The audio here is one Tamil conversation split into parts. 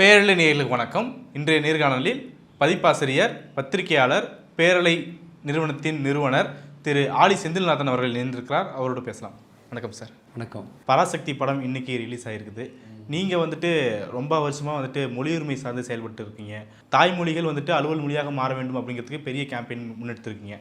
பேரலை நேயர்களுக்கு வணக்கம். இன்றைய நேர்காணலில் பதிப்பாசிரியர், பத்திரிகையாளர், பேரலை நிறுவனத்தின் நிறுவனர் திரு ஆலி செந்தில்நாதன் அவர்கள் இணைந்திருக்கிறார். அவரோடு பேசலாம். வணக்கம் சார். வணக்கம். பராசக்தி படம் இன்னைக்கு ரிலீஸ் ஆகிருக்குது. நீங்கள் ரொம்ப வருஷமாக மொழியுரிமை சார்ந்து செயல்பட்டு இருக்கீங்க. தாய்மொழிகள் அலுவல் மொழியாக மாற வேண்டும் அப்படிங்கிறதுக்கு பெரிய கேம்பெயின் முன்னெடுத்துருக்கீங்க.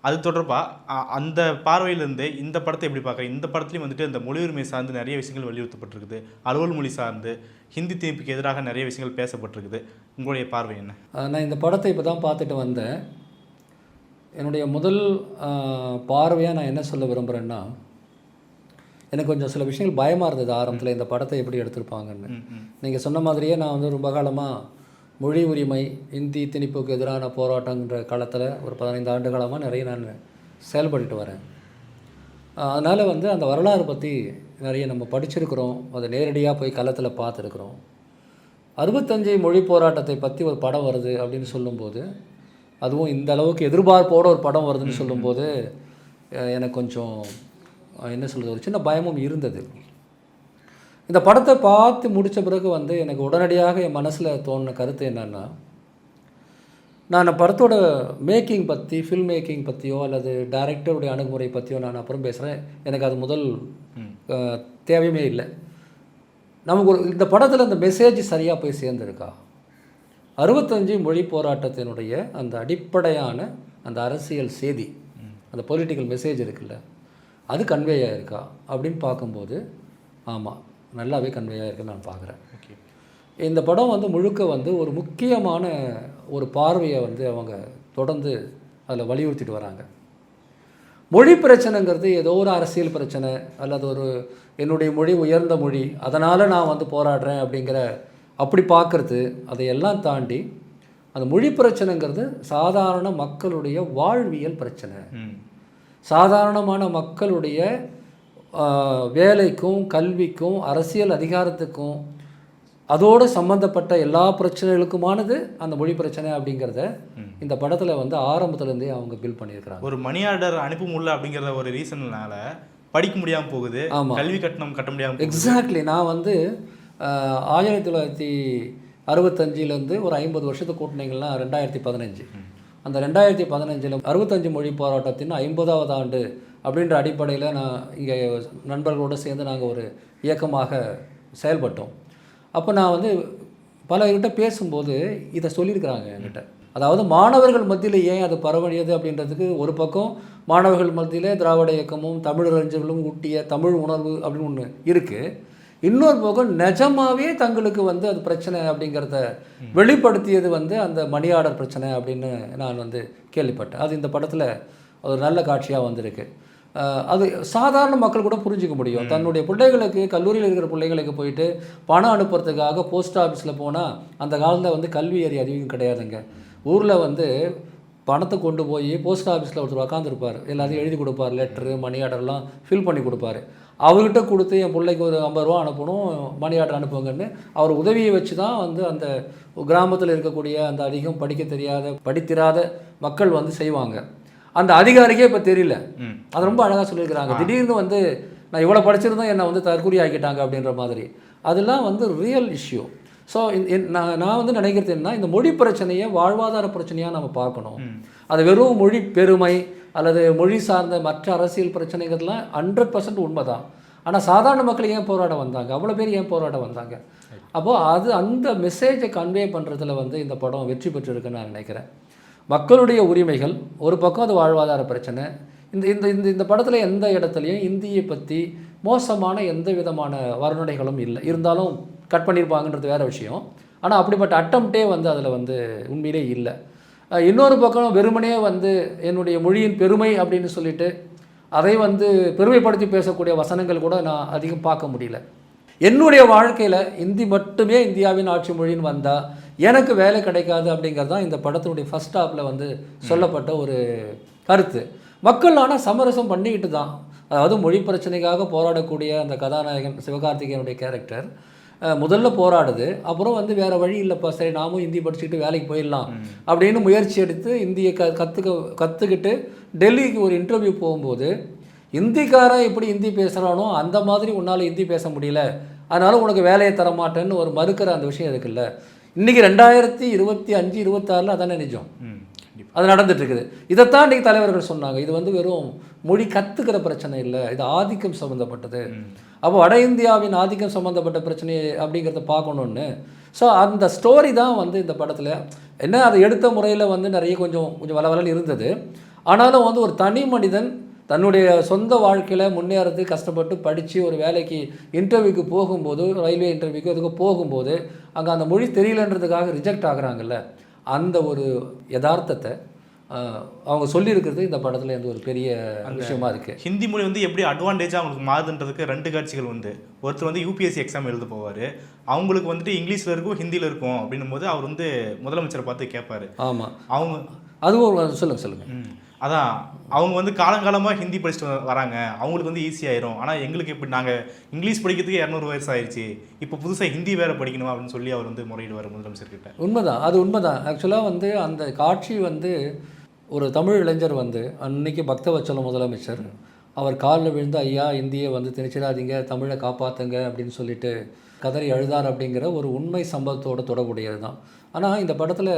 அது தொடர்பாக அந்த பார்வையிலிருந்து இந்த படத்தை எப்படி பார்க்குறேன்? இந்த படத்துலையும் இந்த மொழியுரிமை சார்ந்து நிறைய விஷயங்கள் வலியுறுத்தப்பட்டிருக்குது. அலுவல் மொழி சார்ந்து ஹிந்தி திணிப்புக்கு எதிராக நிறைய விஷயங்கள் பேசப்பட்டிருக்குது. உங்களுடைய பார்வை என்ன? நான் இந்த படத்தை இப்போ தான் பார்த்துட்டு வந்தேன். என்னுடைய முதல் பார்வையாக நான் என்ன சொல்ல விரும்புகிறேன்னா, எனக்கு கொஞ்சம் சில விஷயங்கள் பயமாக இருந்தது ஆரம்பத்தில், இந்த படத்தை எப்படி எடுத்திருப்பாங்கன்னு. நீங்கள் சொன்ன மாதிரியே நான் ரொம்ப காலமாக மொழி உரிமை, இந்தி திணிப்புக்கு எதிரான போராட்டங்கிற காலத்தில் ஒரு 15 ஆண்டு காலமாக நிறைய நான் செயல்பட்டு வரேன். அதனால் அந்த வரலாறு பற்றி நிறைய நம்ம படிச்சிருக்கிறோம், அதை நேரடியாக போய் களத்தில் பார்த்துருக்குறோம். 65 மொழி போராட்டத்தை பற்றி ஒரு படம் வருது அப்படின்னு சொல்லும்போது, அதுவும் இந்த அளவுக்கு எதிர்பார்ப்போடு ஒரு படம் வருதுன்னு சொல்லும்போது எனக்கு கொஞ்சம் என்ன சொல்கிறது, ஒரு சின்ன பயமும் இருந்தது. இந்த படத்தை பார்த்து முடித்த பிறகு எனக்கு உடனடியாக என் மனசில் தோணுன கருத்து என்னென்னா, நான் படத்தோட மேக்கிங் பற்றி, ஃபில்ம் மேக்கிங் பற்றியோ அல்லது டைரக்டருடைய அணுகுமுறை பற்றியோ நான் அப்புறம் பேசுகிறேன். எனக்கு அது முதல் தேவையுமே இல்லை. நமக்கு இந்த படத்தில் அந்த மெசேஜ் சரியாக போய் சேர்ந்துருக்கா? 65 மொழி போராட்டத்தினுடைய அந்த அடிப்படையான அந்த அரசியல் செய்தி, அந்த பொலிட்டிக்கல் மெசேஜ் இருக்குல்ல, அது கன்வே ஆகிருக்கா அப்படின்னு பார்க்கும்போது ஆமாம், நல்லாவே கன்வே ஆகிருக்குன்னு நான் பார்க்குறேன். ஓகே. இந்த படம் முழுக்க ஒரு முக்கியமான ஒரு பார்வையை அவங்க தொடர்ந்து அதில் வலியுறுத்திட்டு வராங்க. மொழி பிரச்சனைங்கிறது ஏதோ ஒரு அரசியல் பிரச்சனை அல்லது என்னுடைய மொழி உயர்ந்த மொழி, அதனால் நான் போராடுறேன் அப்படிங்கிற அப்படி பார்க்குறது, அதையெல்லாம் தாண்டி அந்த மொழி பிரச்சனைங்கிறது சாதாரண மக்களுடைய வாழ்வியல் பிரச்சனை. சாதாரணமான மக்களுடைய வேலைக்கும் கல்விக்கும் அரசியல் அதிகாரத்துக்கும் அதோடு சம்மந்தப்பட்ட எல்லா பிரச்சனைகளுக்குமானது அந்த மொழி பிரச்சனை அப்படிங்கிறத இந்த படத்தில் ஆரம்பத்துலேருந்தே அவங்க பில்ட் பண்ணியிருக்கிறாங்க. ஒரு மணி ஆர்டர் அனுப்ப முடியல அப்படிங்கிற ஒரு ரீசன்னால படிக்க முடியாமல் போகுது. ஆமாம், கல்வி கட்டணம் கட்ட முடியாமல். எக்ஸாக்ட்லி. நான் 1965 ஒரு 50 வருஷத்துக்கு கூட்டினீங்கன்னா 2015. அந்த 2015 65 மொழி போராட்டத்தின் 50வது ஆண்டு அப்படின்ற அடிப்படையில் நான் இங்கே நண்பர்களோடு சேர்ந்து நாங்கள் ஒரு இயக்கமாக செயல்பட்டோம். அப்போ நான் பலர்கிட்ட பேசும்போது இதை சொல்லியிருக்கிறாங்க என்கிட்ட. அதாவது மாணவர்கள் மத்தியில் ஏன் அது பரவழியது அப்படின்றதுக்கு ஒரு பக்கம் மாணவர்கள் மத்தியில் திராவிட இயக்கமும் தமிழறிஞர்களும் ஊட்டிய தமிழ் உணர்வு அப்படின்னு ஒன்று இருக்குது. இன்னொரு பக்கம் நிஜமாகவே தங்களுக்கு அது பிரச்சனை அப்படிங்கிறத வெளிப்படுத்தியது அந்த மணி ஆர்டர் பிரச்சனை அப்படின்னு நான் கேள்விப்பட்டேன். அது இந்த படத்தில் ஒரு நல்ல காட்சியாக வந்திருக்கு. அது சாதாரண மக்கள் கூட புரிஞ்சிக்க முடியும். தன்னுடைய பிள்ளைகளுக்கு, கல்லூரியில் இருக்கிற பிள்ளைகளுக்கு போயிட்டு பணம் அனுப்புறதுக்காக போஸ்ட் ஆஃபீஸில் போனால் அந்த காலத்தில் கல்வி அறி அதிகம் கிடையாதுங்க. ஊரில் பணத்தை கொண்டு போய் போஸ்ட் ஆஃபீஸில் ஒருத்தர் உட்காந்துருப்பார், எல்லாத்தையும் எழுதி கொடுப்பார், லெட்ரு மணி ஆர்டர்லாம் ஃபில் பண்ணி கொடுப்பார். அவர்கிட்ட கொடுத்து என் பிள்ளைக்கு ஒரு 50 ரூபா அனுப்பணும், மணி ஆர்டர் அனுப்புங்கன்னு அவர் உதவியை வச்சு தான் அந்த கிராமத்தில் இருக்கக்கூடிய அந்த அதிகம் படிக்க தெரியாத படித்திராத மக்கள் செய்வாங்க. அந்த அதிகாரிக்கே இப்போ தெரியல. அது ரொம்ப அழகாக சொல்லியிருக்கிறாங்க. திடீர்னு நான் இவ்வளோ படிச்சிருந்தோம் என்னை தற்கொலை ஆக்கிட்டாங்க அப்படின்ற மாதிரி. அதெல்லாம் ரியல் இஷ்யூ. ஸோ நான் நினைக்கிறது என்ன, இந்த மொழி பிரச்சனையை வாழ்வாதார பிரச்சனையாக நம்ம பார்க்கணும். அது வெறும் மொழி பெருமை அல்லது மொழி சார்ந்த மற்ற அரசியல் பிரச்சனைகள்லாம் 100% உண்மை தான். ஆனால் சாதாரண மக்கள் ஏன் போராட வந்தாங்க, அவ்வளோ பேர் ஏன் போராட வந்தாங்க? அப்போது அந்த மெசேஜை கன்வே பண்ணுறதுல இந்த படம் வெற்றி பெற்றிருக்குன்னு நான் நினைக்கிறேன். மக்களுடைய உரிமைகள் ஒரு பக்கம், அது வாழ்வாதார பிரச்சனை. இந்த இந்த இந்த இந்த படத்தில் எந்த இடத்துலையும் இந்தியை பற்றி மோசமான எந்த விதமான வர்ணனைகளும் இல்லை. இருந்தாலும் கட் பண்ணியிருப்பாங்கன்றது வேறு விஷயம். ஆனால் அப்படிப்பட்ட அட்டம்ப்டே அதில் உண்மையிலே இல்லை. இன்னொரு பக்கம் வெறுமனே என்னுடைய மொழியின் பெருமை அப்படின்னு சொல்லிட்டு அதை பெருமைப்படுத்தி பேசக்கூடிய வசனங்கள் கூட நான் அதிகம் பார்க்க முடியல. என்னுடைய வாழ்க்கையில் இந்தி மட்டுமே இந்தியாவின் ஆட்சி மொழின்னு வந்தால் எனக்கு வேலை கிடைக்காது அப்படிங்கிறது தான் இந்த படத்தினுடைய ஃபர்ஸ்ட் ஹாஃபில் சொல்லப்பட்ட ஒரு கருத்து. மக்கள் ஆனால் சமரசம் பண்ணிக்கிட்டு தான், அதாவது மொழி பிரச்சனைக்காக போராடக்கூடிய அந்த கதாநாயகன் சிவகார்த்திகேயனுடைய கேரக்டர் முதல்ல போராடுது. அப்புறம் வேறு வழி இல்லைப்பா, சரி நாமும் ஹிந்தி படிச்சுக்கிட்டு வேலைக்கு போயிடலாம் அப்படின்னு முயற்சி எடுத்து இந்தியை கற்றுக்கிட்டு டெல்லிக்கு ஒரு இன்டர்வியூ போகும்போது, இந்திக்காரன் எப்படி ஹிந்தி பேசுகிறானோ அந்த மாதிரி உன்னால் ஹிந்தி பேச முடியல அதனால் உனக்கு வேலையை தரமாட்டேன்னு ஒரு மறுக்கிற அந்த விஷயம் இருக்குல்ல. இன்றைக்கி 2025, 26 அதானே நிஜம். அது நடந்துட்டு இருக்குது. இதைத்தான் இன்றைக்கி தலைவர்கள் சொன்னாங்க. இது வந்து வெறும் மொழி கற்றுக்கிற பிரச்சனை இல்லை, இது ஆதிக்கம் சம்மந்தப்பட்டது. அப்போ வட இந்தியாவின் ஆதிக்கம் சம்மந்தப்பட்ட பிரச்சனை அப்படிங்கிறத பார்க்கணுன்னு. ஸோ அந்த ஸ்டோரி தான் வந்து இந்த படத்தில் என்ன, அதை எடுத்த முறையில் வந்து நிறைய கொஞ்சம் வளவலன்னு இருந்தது. ஆனாலும் வந்து ஒரு தனி மனிதன் தன்னுடைய சொந்த வாழ்க்கையில் முன்னேறதுக்கு கஷ்டப்பட்டு படித்து ஒரு வேலைக்கு இன்டர்வியூக்கு போகும்போது, ரயில்வே இன்டர்வியூக்கு அதுக்கு போகும்போது அங்கே அந்த மொழி தெரியலன்றதுக்காக ரிஜெக்ட் ஆகுறாங்கல்ல, அந்த ஒரு யதார்த்தத்தை அவங்க சொல்லியிருக்கிறது இந்த படத்தில் வந்து ஒரு பெரிய விஷயமா இருக்குது. ஹிந்தி மொழி வந்து எப்படி அட்வான்டேஜாக அவங்களுக்கு மாறுதுன்றதுக்கு 2 காட்சிகள் வந்து, ஒருத்தர் வந்து யூபிஎஸ்சி எக்ஸாம் எழுத போவார், அவங்களுக்கு வந்துட்டு இங்கிலீஷில் இருக்கும் ஹிந்தியில் இருக்கும் அப்படின்னும் போது அவர் வந்து முதலமைச்சரை பார்த்து கேட்பார். ஆமாம், அவங்க அதுவும் சொல்லுங்கள். அதான் அவங்க வந்து காலங்காலமாக ஹிந்தி படிச்சுட்டு வராங்க, அவங்களுக்கு வந்து ஈஸியாயிரும். ஆனால் எங்களுக்கு இப்படி நாங்கள் இங்கிலீஷ் படிக்கிறதுக்கு 200 வயசு ஆயிடுச்சு, இப்போ புதுசாக ஹிந்தி வேறு படிக்கணும் அப்படின்னு சொல்லி அவர் வந்து முறையிடுவார் முதலமைச்சர்கிட்ட. உண்மைதான், அது உண்மைதான். ஆக்சுவலாக வந்து அந்த காட்சி வந்து ஒரு தமிழ் இளைஞர் வந்து அன்னைக்கு பக்தவச்சலம் முதலமைச்சர் அவர் காலில் விழுந்து, ஐயா இந்தியை வந்து திணிச்சிடாதீங்க, தமிழை காப்பாற்றுங்க அப்படின்னு சொல்லிட்டு கதறி அழுதார் அப்படிங்கிற ஒரு உண்மை சம்பவத்தோடு தொடர்புடையது தான். ஆனால் இந்த படத்தில்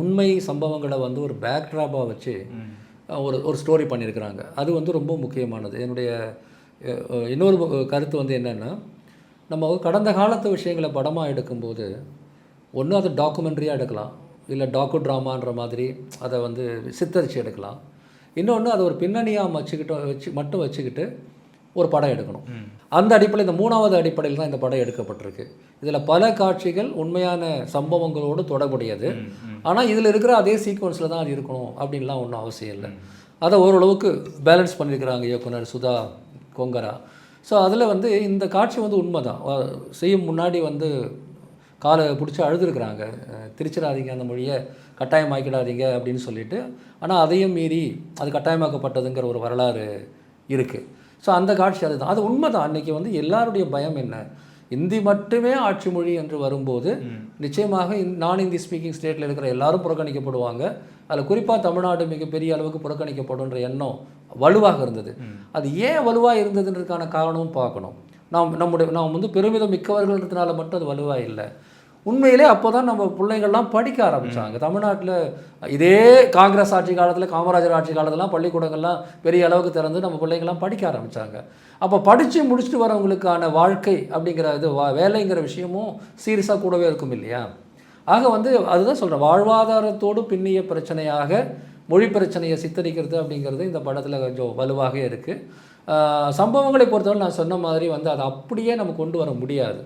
உண்மை சம்பவங்களை வந்து ஒரு பேக்ட்ராப்பாக வச்சு ஒரு ஸ்டோரி பண்ணியிருக்கிறாங்க. அது வந்து ரொம்ப முக்கியமானது. என்னுடைய இன்னொரு கருத்து வந்து என்னென்னா, நம்ம கடந்த காலத்து விஷயங்களை படமாக எடுக்கும்போது ஒன்று அது டாக்குமெண்ட்ரியாக எடுக்கலாம், இல்லை டாக்கு ட்ராமான்ற மாதிரி அதை வந்து சித்தரித்து எடுக்கலாம். இன்னொன்று அதை ஒரு பின்னணியாக வச்சுக்கிட்டு ஒரு படம் எடுக்கணும். அந்த அடிப்படையில் இந்த 3வது அடிப்படையில் தான் இந்த படம் எடுக்கப்பட்டிருக்கு. இதில் பல காட்சிகள் உண்மையான சம்பவங்களோடு தொடர்புடையது. ஆனால் இதில் இருக்கிற அதே சீக்வன்ஸில் தான் அது இருக்கணும் அப்படின்லாம் ஒன்றும் அவசியம் இல்லை. அதை ஓரளவுக்கு பேலன்ஸ் பண்ணியிருக்கிறாங்க இயக்குனர் சுதா கொங்கரா. ஸோ அதில் வந்து இந்த காட்சி வந்து உண்மை தான். செய்யும் முன்னாடி வந்து காலை பிடிச்சி அழுதுருக்குறாங்க, திரிச்சிடாதீங்க அந்த மொழியை, கட்டாயமாக்கிடாதீங்க அப்படின்னு சொல்லிட்டு. ஆனால் அதையும் மீறி அது கட்டாயமாக்கப்பட்டதுங்கிற ஒரு வரலாறு இருக்குது. ஸோ அந்த காட்சி அதுதான், அது உண்மை தான். அன்றைக்கி வந்து எல்லாருடைய பயம் என்ன, இந்தி மட்டுமே ஆட்சி மொழி என்று வரும்போது நிச்சயமாக நான் இந்தி ஸ்பீக்கிங் ஸ்டேட்டில் இருக்கிற எல்லாரும் புறக்கணிக்கப்படுவாங்க. அதில் குறிப்பாக தமிழ்நாடு மிகப்பெரிய அளவுக்கு புறக்கணிக்கப்படுன்ற எண்ணம் வலுவாக இருந்தது. அது ஏன் வலுவாக இருந்ததுன்றதுக்கான காரணமும் பார்க்கணும். நாம் வந்து பெருமிதம் மிக்கவர்கள்ன்றதுனால மட்டும் அது வலுவாக இல்லை. உண்மையிலே அப்போ தான் நம்ம பிள்ளைங்கள்லாம் படிக்க ஆரம்பித்தாங்க. தமிழ்நாட்டில் இதே காங்கிரஸ் ஆட்சி காலத்தில், காமராஜர் ஆட்சி காலத்திலாம் பள்ளிக்கூடங்கள்லாம் பெரிய அளவுக்கு திறந்து நம்ம பிள்ளைங்கள்லாம் படிக்க ஆரம்பித்தாங்க. அப்போ படித்து முடிச்சுட்டு வரவங்களுக்கான வாழ்க்கை அப்படிங்கிற இது வேலைங்கிற விஷயமும் சீரியஸாக கூடவே இருக்கும் இல்லையா. ஆக வந்து அதுதான் சொல்கிறேன், வாழ்வாதாரத்தோடு பின்னிய பிரச்சனையாக மொழி பிரச்சனையை சித்தரிக்கிறது அப்படிங்கிறது இந்த படத்தில் கொஞ்சம் வலுவாக இருக்குது. சம்பவங்களை பொறுத்தவரை நான் சொன்ன மாதிரி வந்து அதை அப்படியே நம்ம கொண்டு வர முடியாது.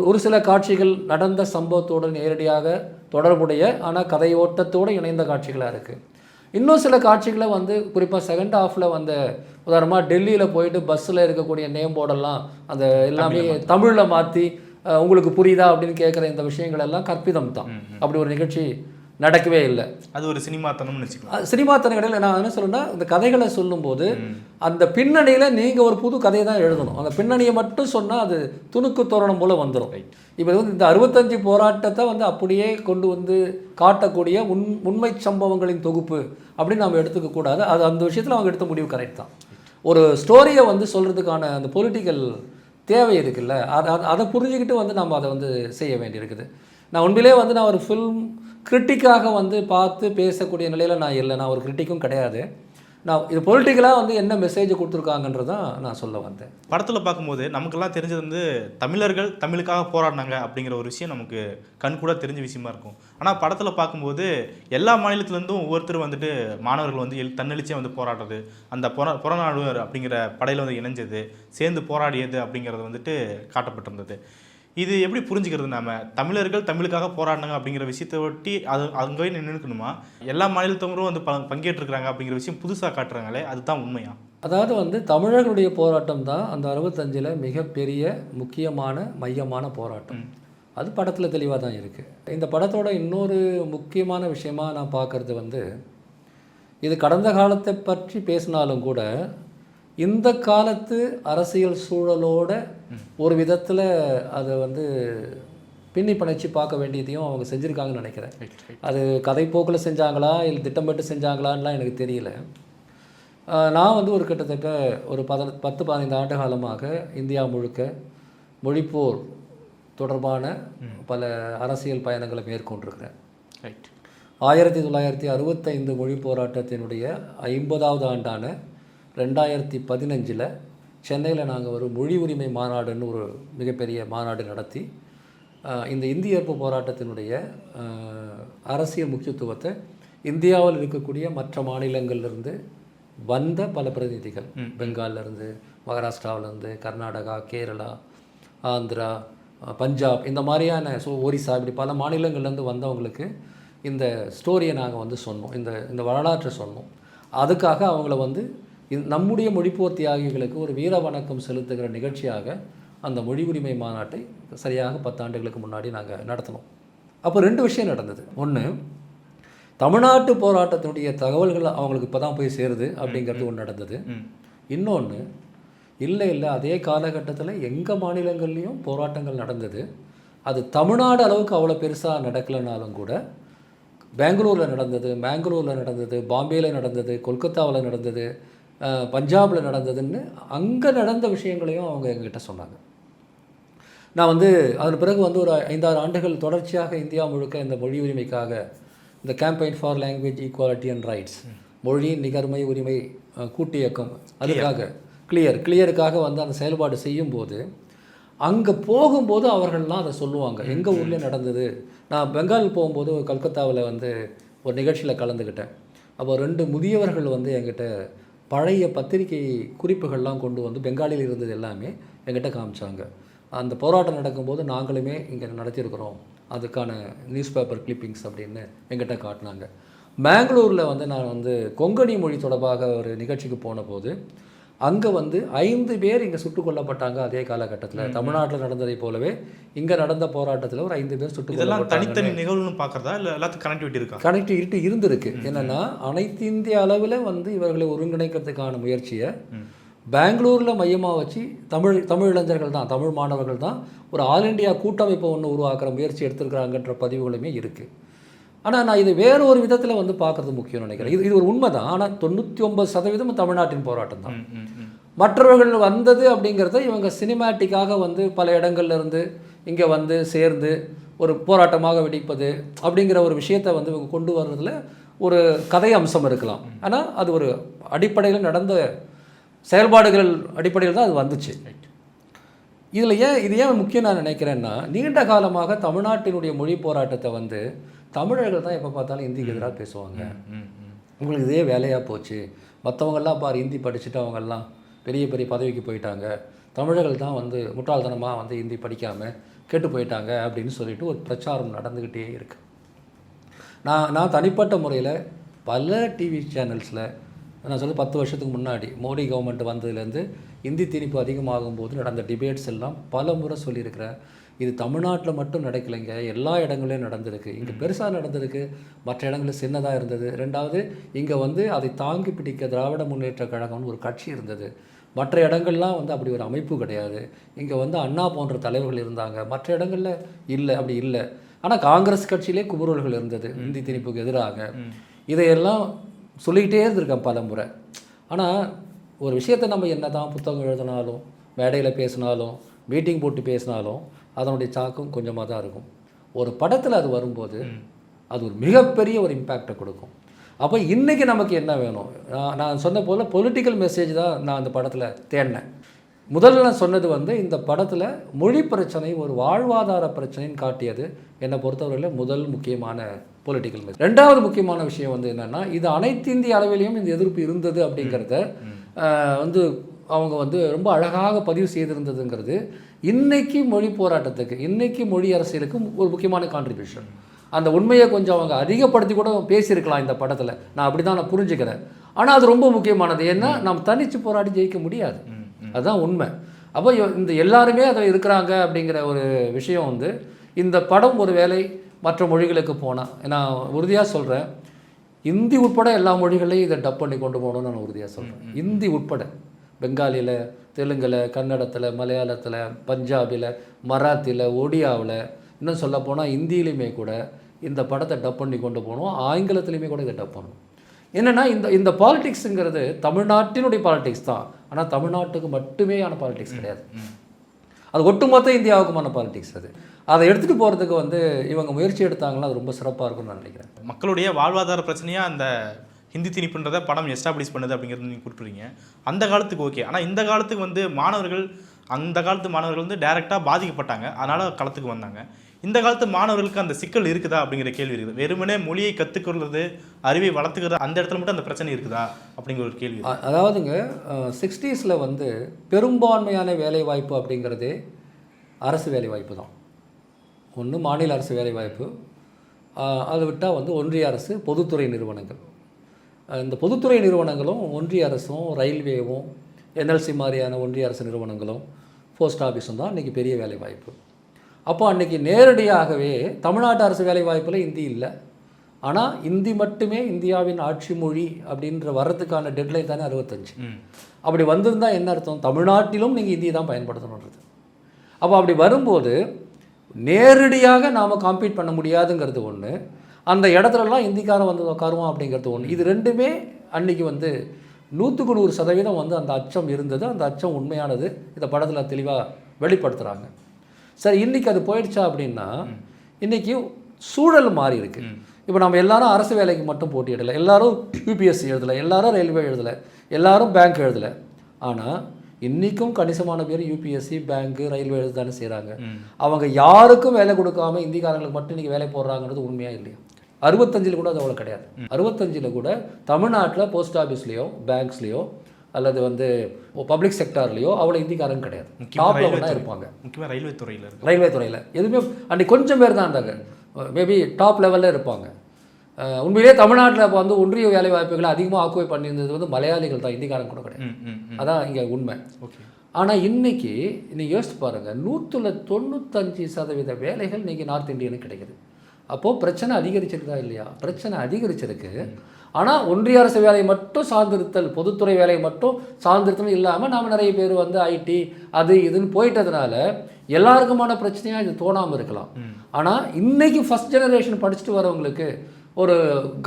ஒரு சில காட்சிகள் நடந்த சம்பவத்தோடு நேரடியாக தொடர்புடைய ஆனால் கதையோட்டத்தோடு இணைந்த காட்சிகளாக இருக்குது. இன்னும் சில காட்சிகளை வந்து குறிப்பாக செகண்ட் ஹாஃபில் வந்த உதாரணமாக டெல்லியில் போயிட்டு பஸ்ஸில் இருக்கக்கூடிய நேம் போர்டெல்லாம் அந்த எல்லாமே தமிழில் மாற்றி உங்களுக்கு புரியுதா அப்படின்னு கேட்குற இந்த விஷயங்கள் எல்லாம் கற்பிதம் தான். அப்படி ஒரு நிகழ்ச்சி நடக்கவே இல்லை. அது ஒரு சினிமாத்தனம்னு வச்சுக்கலாம். சினிமாத்தனம் கிடையாது. நான் என்ன சொல்லுன்னா, இந்த கதைகளை சொல்லும்போது அந்த பின்னணியில் நீங்கள் ஒரு புது கதையை தான் எழுதணும். அந்த பின்னணியை மட்டும் சொன்னால் அது துணுக்கு தோரணம் போல் வந்துடும். இப்போ வந்து இந்த 65 போராட்டத்தை வந்து அப்படியே கொண்டு வந்து காட்டக்கூடிய உண்மை சம்பவங்களின் தொகுப்பு அப்படின்னு நம்ம எடுத்துக்கக்கூடாது. அது அந்த விஷயத்தில் அவங்க எடுத்த முடிவு கரெக்ட் தான். ஒரு ஸ்டோரியை வந்து சொல்கிறதுக்கான அந்த பொலிட்டிக்கல் தேவை இருக்குல்ல, அதை புரிஞ்சுக்கிட்டு வந்து நம்ம அதை வந்து செய்ய வேண்டியிருக்குது. நான் உண்மையிலே வந்து நான் ஒரு ஃபில்ம் கிரிட்டிக்காக வந்து பார்த்து பேசக்கூடிய நிலையில் நான் இல்லை. நான் ஒரு கிரிட்டிக்கும் கிடையாது. நான் இது பொலிட்டிக்கலாக வந்து என்ன மெசேஜ் கொடுத்துருக்காங்கன்றதான் நான் சொல்ல வந்தேன். படத்தில் பார்க்கும்போது நமக்கெல்லாம் தெரிஞ்சது வந்து தமிழர்கள் தமிழுக்காக போராடினாங்க அப்படிங்கிற ஒரு விஷயம் நமக்கு கண் கூட தெரிஞ்ச விஷயமா இருக்கும். ஆனால் படத்தில் பார்க்கும்போது எல்லா மாநிலத்திலேருந்தும் ஒவ்வொருத்தரும் வந்துட்டு மாணவர்கள் வந்து தன்னெழுச்சியாக வந்து போராடுறது, அந்த புறநானூறு அப்படிங்கிற படையில் வந்து இணைஞ்சது, சேர்ந்து போராடியது அப்படிங்கிறது வந்துட்டு காட்டப்பட்டிருந்தது. இது எப்படி புரிஞ்சுக்கிறது, நாம தமிழர்கள் தமிழுக்காக போராடினாங்க அப்படிங்கிற விஷயத்தை ஒட்டி அது அங்கே நின்றுக்கணுமா, எல்லா மாநிலத்தவங்களும் வந்து பங்கேற்றுக்கிறாங்க அப்படிங்கிற விஷயம் புதுசாக காட்டுறாங்களே, அதுதான் உண்மையா? அதாவது வந்து தமிழர்களுடைய போராட்டம் தான் அந்த 65 மிகப்பெரிய முக்கியமான மையமான போராட்டம். அது படத்தில் தெளிவாக தான் இருக்குது. இந்த படத்தோட இன்னொரு முக்கியமான விஷயமா நான் பார்க்குறது வந்து, இது கடந்த காலத்தை பற்றி பேசினாலும் கூட இந்த காலத்து அரசியல் சூழலோட ஒரு விதத்தில் அதை வந்து பின்னி பிணைச்சி பார்க்க வேண்டியதையும் அவங்க செஞ்சுருக்காங்கன்னு நினைக்கிறேன். அது கதை போக்கில் செஞ்சாங்களா இல்லை திட்டமிட்டு செஞ்சாங்களான்லாம் எனக்கு தெரியல. நான் வந்து ஒரு கிட்டத்தட்ட ஒரு 10-15 ஆண்டு காலமாக இந்தியா முழுக்க மொழிப்போர் தொடர்பான பல அரசியல் பயணங்களை மேற்கொண்டிருக்கிறேன். ரைட். 1965 மொழி போராட்டத்தினுடைய 50வது ஆண்டான 2015 சென்னையில் நாங்கள் ஒரு மொழி உரிமை மாநாடுன்னு ஒரு மிகப்பெரிய மாநாடு நடத்தி இந்த இந்திய எதிர்ப்பு போராட்டத்தினுடைய அரசியல் முக்கியத்துவத்தை இந்தியாவில் இருக்கக்கூடிய மற்ற மாநிலங்கள்லேருந்து வந்த பல பிரதிநிதிகள், பெங்கால்லேருந்து, மகாராஷ்டிராவிலேருந்து, கர்நாடகா, கேரளா, ஆந்திரா, பஞ்சாப், இந்த மாதிரியான ஒரிசா, இப்படி பல மாநிலங்கள்லேருந்து வந்தவங்களுக்கு இந்த ஸ்டோரியை நாங்கள் வந்து சொன்னோம், இந்த வரலாற்றை சொன்னோம். அதுக்காக அவங்கள வந்து நம்முடைய மொழிப்போர் தியாகிகளுக்கு ஒரு வீர வணக்கம் செலுத்துகிற நிகழ்ச்சியாக அந்த மொழி உரிமை மாநாட்டை சரியாக 10 ஆண்டுகளுக்கு முன்னாடி நாங்கள் நடத்தினோம். அப்போ 2 விஷயம் நடந்தது. ஒன்று, தமிழ்நாட்டு போராட்டத்தினுடைய தகவல்கள் அவங்களுக்கு இப்போ தான் போய் சேருது அப்படிங்கிறது ஒன்று நடந்தது. இன்னொன்று, இல்லை அதே காலகட்டத்தில் எங்கள் மாநிலங்கள்லேயும் போராட்டங்கள் நடந்தது. அது தமிழ்நாடு அளவுக்கு அவ்வளோ பெருசாக நடக்கலைனாலும் கூட பெங்களூரில் நடந்தது, மேங்களூரில் நடந்தது, பாம்பேயில் நடந்தது, கொல்கத்தாவில் நடந்தது, பஞ்சாபில் நடந்ததுன்னு அங்கே நடந்த விஷயங்களையும் அவங்க எங்ககிட்ட சொன்னாங்க. நான் வந்து அதன் பிறகு வந்து ஒரு 5-6 ஆண்டுகள் தொடர்ச்சியாக இந்தியா முழுக்க இந்த மொழி உரிமைக்காக இந்த campaign for language equality and rights, மொழி நிகர்மை உரிமை கூட்டு இயக்கம், அதுக்காக கிளியருக்காக வந்து அந்த செயல்பாடு செய்யும்போது அங்கே போகும்போது அவர்கள்லாம் அதை சொல்லுவாங்க. எங்கள் ஊரில் நடந்தது. நான் பெங்கால் போகும்போது கல்கத்தாவில் வந்து ஒரு நிகழ்ச்சியில் கலந்துக்கிட்டேன். அப்போ 2 முதியவர்கள் வந்து என்கிட்ட பழைய பத்திரிகை குறிப்புகள்லாம் கொண்டு வந்து பெங்காலியில் இருந்தது எல்லாமே என்கிட்ட காமிச்சாங்க. அந்த போராட்டம் நடக்கும்போது நாங்களுமே இங்கே நடத்தியிருக்கிறோம், அதுக்கான நியூஸ் பேப்பர் கிளிப்பிங்ஸ் அப்படின்னு எங்கிட்ட காட்டினாங்க. மேங்களூரில் வந்து நான் வந்து கொங்கணி மொழி தொடர்பாக ஒரு நிகழ்ச்சிக்கு போன போது அங்கே வந்து 5 பேர் இங்கே சுட்டுக் கொல்லப்பட்டாங்க. அதே காலகட்டத்தில் தமிழ்நாட்டில் நடந்ததை போலவே இங்கே நடந்த போராட்டத்தில் ஒரு 5 பேர் சுட்டுக் கொல்லப்பட்டாங்க. தனித்தனி நிகழ்வுன்னு பார்க்குறதா இல்லை எல்லாத்துக்கும் கனெக்டிவிட்டி இருக்கா? கனெக்டிவிட்டி இருந்திருக்கு. என்னென்னா அனைத்து இந்திய அளவில் வந்து இவர்களை ஒருங்கிணைக்கிறதுக்கான முயற்சியை பெங்களூரில் மையமாக வச்சு தமிழ் இளைஞர்கள் தான், தமிழ் மாணவர்கள் தான் ஒரு ஆல் இண்டியா கூட்டமைப்பை ஒன்று உருவாக்குற முயற்சி எடுத்துருக்கிறாங்கன்ற பதிவுகளுமே இருக்குது. ஆனால் நான் இது வேறு ஒரு விதத்தில் வந்து பார்க்குறது முக்கியம்னு நினைக்கிறேன். இது ஒரு உண்மை தான். ஆனால் 99% தமிழ்நாட்டின் போராட்டம் தான். மற்றவர்கள் வந்தது அப்படிங்கிறத இவங்க சினிமேட்டிக்காக வந்து பல இடங்கள்லேருந்து இங்கே வந்து சேர்ந்து ஒரு போராட்டமாக வெடிப்பது அப்படிங்கிற ஒரு விஷயத்தை வந்து இவங்க கொண்டு வர்றதுல ஒரு கதை அம்சம் இருக்கலாம். ஆனால் அது ஒரு அடிப்படையில் நடந்த செயல்பாடுகள் அடிப்படையில் தான் அது வந்துச்சு. இது ஏன் முக்கியம் நான் நினைக்கிறேன்னா, நீண்ட காலமாக தமிழ்நாட்டினுடைய மொழி போராட்டத்தை வந்து தமிழர்கள் தான் எப்போ பார்த்தாலும் இந்திக்கு எதிராக பேசுவாங்க. உங்களுக்கு இதே வேலையாக போச்சு, மற்றவங்கெல்லாம் பாரு ஹிந்தி படிச்சுட்டு அவங்கெல்லாம் பெரிய பெரிய பதவிக்கு போயிட்டாங்க, தமிழர்கள் தான் வந்து முட்டாள்தனமாக வந்து ஹிந்தி படிக்காமல் கெட்டு போயிட்டாங்க அப்படின்னு சொல்லிட்டு ஒரு பிரச்சாரம் நடந்துக்கிட்டே இருக்குது. நான் தனிப்பட்ட முறையில் பல டிவி சேனல்ஸில் நான் சொல்ல 10 வருஷத்துக்கு முன்னாடி மோடி கவர்மெண்ட் வந்ததுலேருந்து இந்தி திணிப்பு அதிகமாகும் போது நடந்த டிபேட்ஸ் எல்லாம் பல முறை சொல்லியிருக்கிறேன். இது தமிழ்நாட்டில் மட்டும் நடக்கலைங்க, எல்லா இடங்களையும் நடந்திருக்கு. இங்கே பெருசாக நடந்திருக்கு, மற்ற இடங்களில் சின்னதாக இருந்தது. 2வது, இங்கே வந்து அதை தாங்கி பிடிக்க திராவிட முன்னேற்ற கழகம்னு ஒரு கட்சி இருந்தது. மற்ற இடங்கள்லாம் வந்து அப்படி ஒரு அமைப்பு கிடையாது. இங்கே வந்து அண்ணா போன்ற தலைவர்கள் இருந்தாங்க, மற்ற இடங்களில் இல்லை, அப்படி இல்லை. ஆனால் காங்கிரஸ் கட்சியிலே குமுறல்கள் இருந்தது இந்தி திணிப்புக்கு எதிராக. இதையெல்லாம் சொல்லிக்கிட்டே இருந்திருக்கேன் பல முறை. ஆனால் ஒரு விஷயத்தை நம்ம என்ன தான் புத்தகம் எழுதினாலும், மேடையில் பேசினாலும், மீட்டிங் போட்டு பேசினாலும் அதனுடைய தாக்கம் கொஞ்சமாக தான் இருக்கும். ஒரு படத்தில் அது வரும்போது அது ஒரு மிகப்பெரிய ஒரு இம்பேக்டை கொடுக்கும். அப்போ இன்றைக்கி நமக்கு என்ன வேணும்? நான் சொன்ன போல் பொலிட்டிக்கல் மெசேஜ் தான் நான் அந்த படத்தில் தேடினேன். முதல்ல நான் சொன்னது வந்து இந்த படத்தில் மொழி பிரச்சனை ஒரு வாழ்வாதார பிரச்சனைன்னு காட்டியது என்னை பொறுத்தவரையில் முதல் முக்கியமான பொலிட்டிக்கல் மெசேஜ். 2வது முக்கியமான விஷயம் வந்து என்னென்னா, இது அனைத்து இந்திய அளவிலையும் இந்த எதிர்ப்பு இருந்தது அப்படிங்கிறத வந்து அவங்க வந்து ரொம்ப அழகாக பதிவு செய்திருந்ததுங்கிறது இன்றைக்கி மொழி போராட்டத்துக்கு, இன்றைக்கி மொழி அரசியலுக்கு ஒரு முக்கியமான கான்ட்ரிபியூஷன். அந்த உண்மையை கொஞ்சம் அவங்க அதிகப்படுத்தி கூட பேசியிருக்கலாம் இந்த படத்தில். நான் அப்படி தான் நான் புரிஞ்சுக்கிறேன். ஆனால் அது ரொம்ப முக்கியமானது. ஏன்னா நம்ம தனித்து போராடி ஜெயிக்க முடியாது, அதுதான் உண்மை. அப்போ இந்த எல்லாருமே அதில் இருக்கிறாங்க அப்படிங்கிற ஒரு விஷயம் வந்து இந்த படம் ஒரு வேளை மற்ற மொழிகளுக்கு போனால், நான் உறுதியாக சொல்கிறேன், இந்தி உட்பட எல்லா மொழிகளையும் இதை டப் பண்ணி கொண்டு போகணும்னு நான் உறுதியாக சொல்கிறேன். இந்தி உட்பட பெங்காலியில், தெலுங்கில், கன்னடத்தில், மலையாளத்தில், பஞ்சாபில், மராத்தியில், ஒடியாவில், இன்னும் சொல்லப்போனால் இந்தியிலையுமே கூட இந்த படத்தை டப் பண்ணி கொண்டு போகணும். ஆங்கிலத்துலேயுமே கூட இதை டப் பண்ணணும். என்னென்னா இந்த பாலிடிக்ஸுங்கிறது தமிழ்நாட்டினுடைய பாலிடிக்ஸ் தான். ஆனால் தமிழ்நாட்டுக்கு மட்டுமேயான பாலிடிக்ஸ் கிடையாது. அது ஒட்டுமொத்த இந்தியாவுக்குமான பாலிடிக்ஸ். அதை எடுத்துகிட்டு போகிறதுக்கு வந்து இவங்க முயற்சி எடுத்தாங்கன்னா அது ரொம்ப சிறப்பாக இருக்கும்னு நான் நினைக்கிறேன். மக்களுடைய வாழ்வாதார பிரச்சனையாக அந்த ஹிந்தி திணிப்புன்றதை படம் எஸ்டாப்ளிஷ் பண்ணுது அப்படிங்கிறது நீங்கள் குறிப்பிட்றீங்க. அந்த காலத்துக்கு ஓகே. ஆனால் இந்த காலத்துக்கு வந்து அந்த காலத்து மாணவர்கள் வந்து டைரெக்டாக பாதிக்கப்பட்டாங்க, அதனால் களத்துக்கு வந்தாங்க. இந்த காலத்து மாணவர்களுக்கு அந்த சிக்கல் இருக்குதா அப்படிங்கிற கேள்வி இருக்குது. வெறுமனே மொழியை கற்றுக்கிறது, அறிவை வளர்த்துக்கிறது, அந்த இடத்துல மட்டும் அந்த பிரச்சனை இருக்குதா அப்படிங்கிற ஒரு கேள்வி. அதாவதுங்க 60s வந்து பெரும்பான்மையான வேலைவாய்ப்பு அப்படிங்கிறதே அரசு வேலைவாய்ப்பு தான். ஒன்று மாநில அரசு வேலைவாய்ப்பு, அதை விட்டால் வந்து ஒன்றிய அரசு பொதுத்துறை நிறுவனங்கள். இந்த பொதுத்துறை நிறுவனங்களும் ஒன்றிய அரசும் ரயில்வேவும் என்எல்சி மாதிரியான ஒன்றிய அரசு நிறுவனங்களும் போஸ்ட் ஆஃபீஸும் தான் இன்றைக்கி பெரிய வேலைவாய்ப்பு. அப்போ அன்றைக்கி நேரடியாகவே தமிழ்நாட்டு அரசு வேலைவாய்ப்பில் ஹிந்தி இல்லை. ஆனால் ஹிந்தி மட்டுமே இந்தியாவின் ஆட்சி மொழி அப்படின்ற வர்றதுக்கான டெட்லைன் தானே 65. அப்படி வந்திருந்தால் என்ன அர்த்தம்? தமிழ்நாட்டிலும் நீங்கள் ஹிந்தி தான் பயன்படுத்தணுன்றது. அப்போ அப்படி வரும்போது நேரடியாக நாம் காம்பீட் பண்ண முடியாதுங்கிறது ஒன்று, அந்த இடத்துலலாம் ஹிந்திக்காரன் வந்து உட்காருவான் அப்படிங்கிறது ஒன்று. இது ரெண்டுமே அன்றைக்கி வந்து 100% வந்து அந்த அச்சம் இருந்தது. அந்த அச்சம் உண்மையானது. இந்த படத்தில் தெளிவாக வெளிப்படுத்துகிறாங்க. சரி, இன்றைக்கி அது போயிடுச்சா அப்படின்னா, இன்றைக்கி சூழல் மாறி இருக்குது. இப்போ நம்ம எல்லாரும் அரசு வேலைக்கு மட்டும் போட்டியிடலை, எல்லாரும் யூபிஎஸ்சி எழுதலை, எல்லாரும் ரயில்வே எழுதலை, எல்லாரும் பேங்க் எழுதலை. ஆனால் இன்றைக்கும் கணிசமான பேர் யூபிஎஸ்சி, பேங்க்கு, ரயில்வே எழுத தானே செய்கிறாங்க. அவங்க யாருக்கும் வேலை கொடுக்காம இந்திக்காரங்களுக்கு மட்டும் இன்றைக்கி வேலை போடுறாங்கிறது உண்மையாக இல்லையா? 65 கூட அது அவ்வளோ கிடையாது. 65 கூட தமிழ்நாட்டில் போஸ்ட் ஆஃபீஸ்லேயோ பேங்க்ஸ்லேயோ அல்லது வந்து பப்ளிக் செக்டார்லேயோ அவ்வளோ ஹிந்திக்காரங்க கிடையாது. டாப்பில் தான் இருப்பாங்க. முக்கியமாக ரயில்வே துறையில் எதுவுமே அன்றைக்கி கொஞ்சம் பேர் தான் இருந்தாங்க. மேபி டாப் லெவலில் இருப்பாங்க. உண்மையிலேயே தமிழ்நாட்டில் இப்போ வந்து ஒன்றிய வேலை வாய்ப்புகளை அதிகமாக ஆக்குவை பண்ணியிருந்தது வந்து மலையாளிகள் தான், ஹிந்திக்காரங்க கூட கிடையாது. அதான் இங்கே உண்மை. ஆனால் இன்றைக்கி நீங்கள் யோசித்து பாருங்கள், 195% வேலைகள் இன்றைக்கி நார்த் இந்தியனுக்கு கிடைக்குது. அப்போது பிரச்சனை அதிகரிச்சிருக்கா இல்லையா? பிரச்சனை அதிகரிச்சிருக்கு. ஆனால் ஒன்றிய அரசு வேலையை மட்டும் சார்ந்திருத்தல், பொதுத்துறை வேலையை மட்டும் சார்ந்திருத்தல் இல்லாமல் நாம் நிறைய பேர் வந்து ஐடி அது இதுன்னு போயிட்டதுனால எல்லாருக்குமான பிரச்சனையாக இது தோணாமல் இருக்கலாம். ஆனால் இன்றைக்கி ஃபஸ்ட் ஜெனரேஷன் படிச்சுட்டு வரவங்களுக்கு ஒரு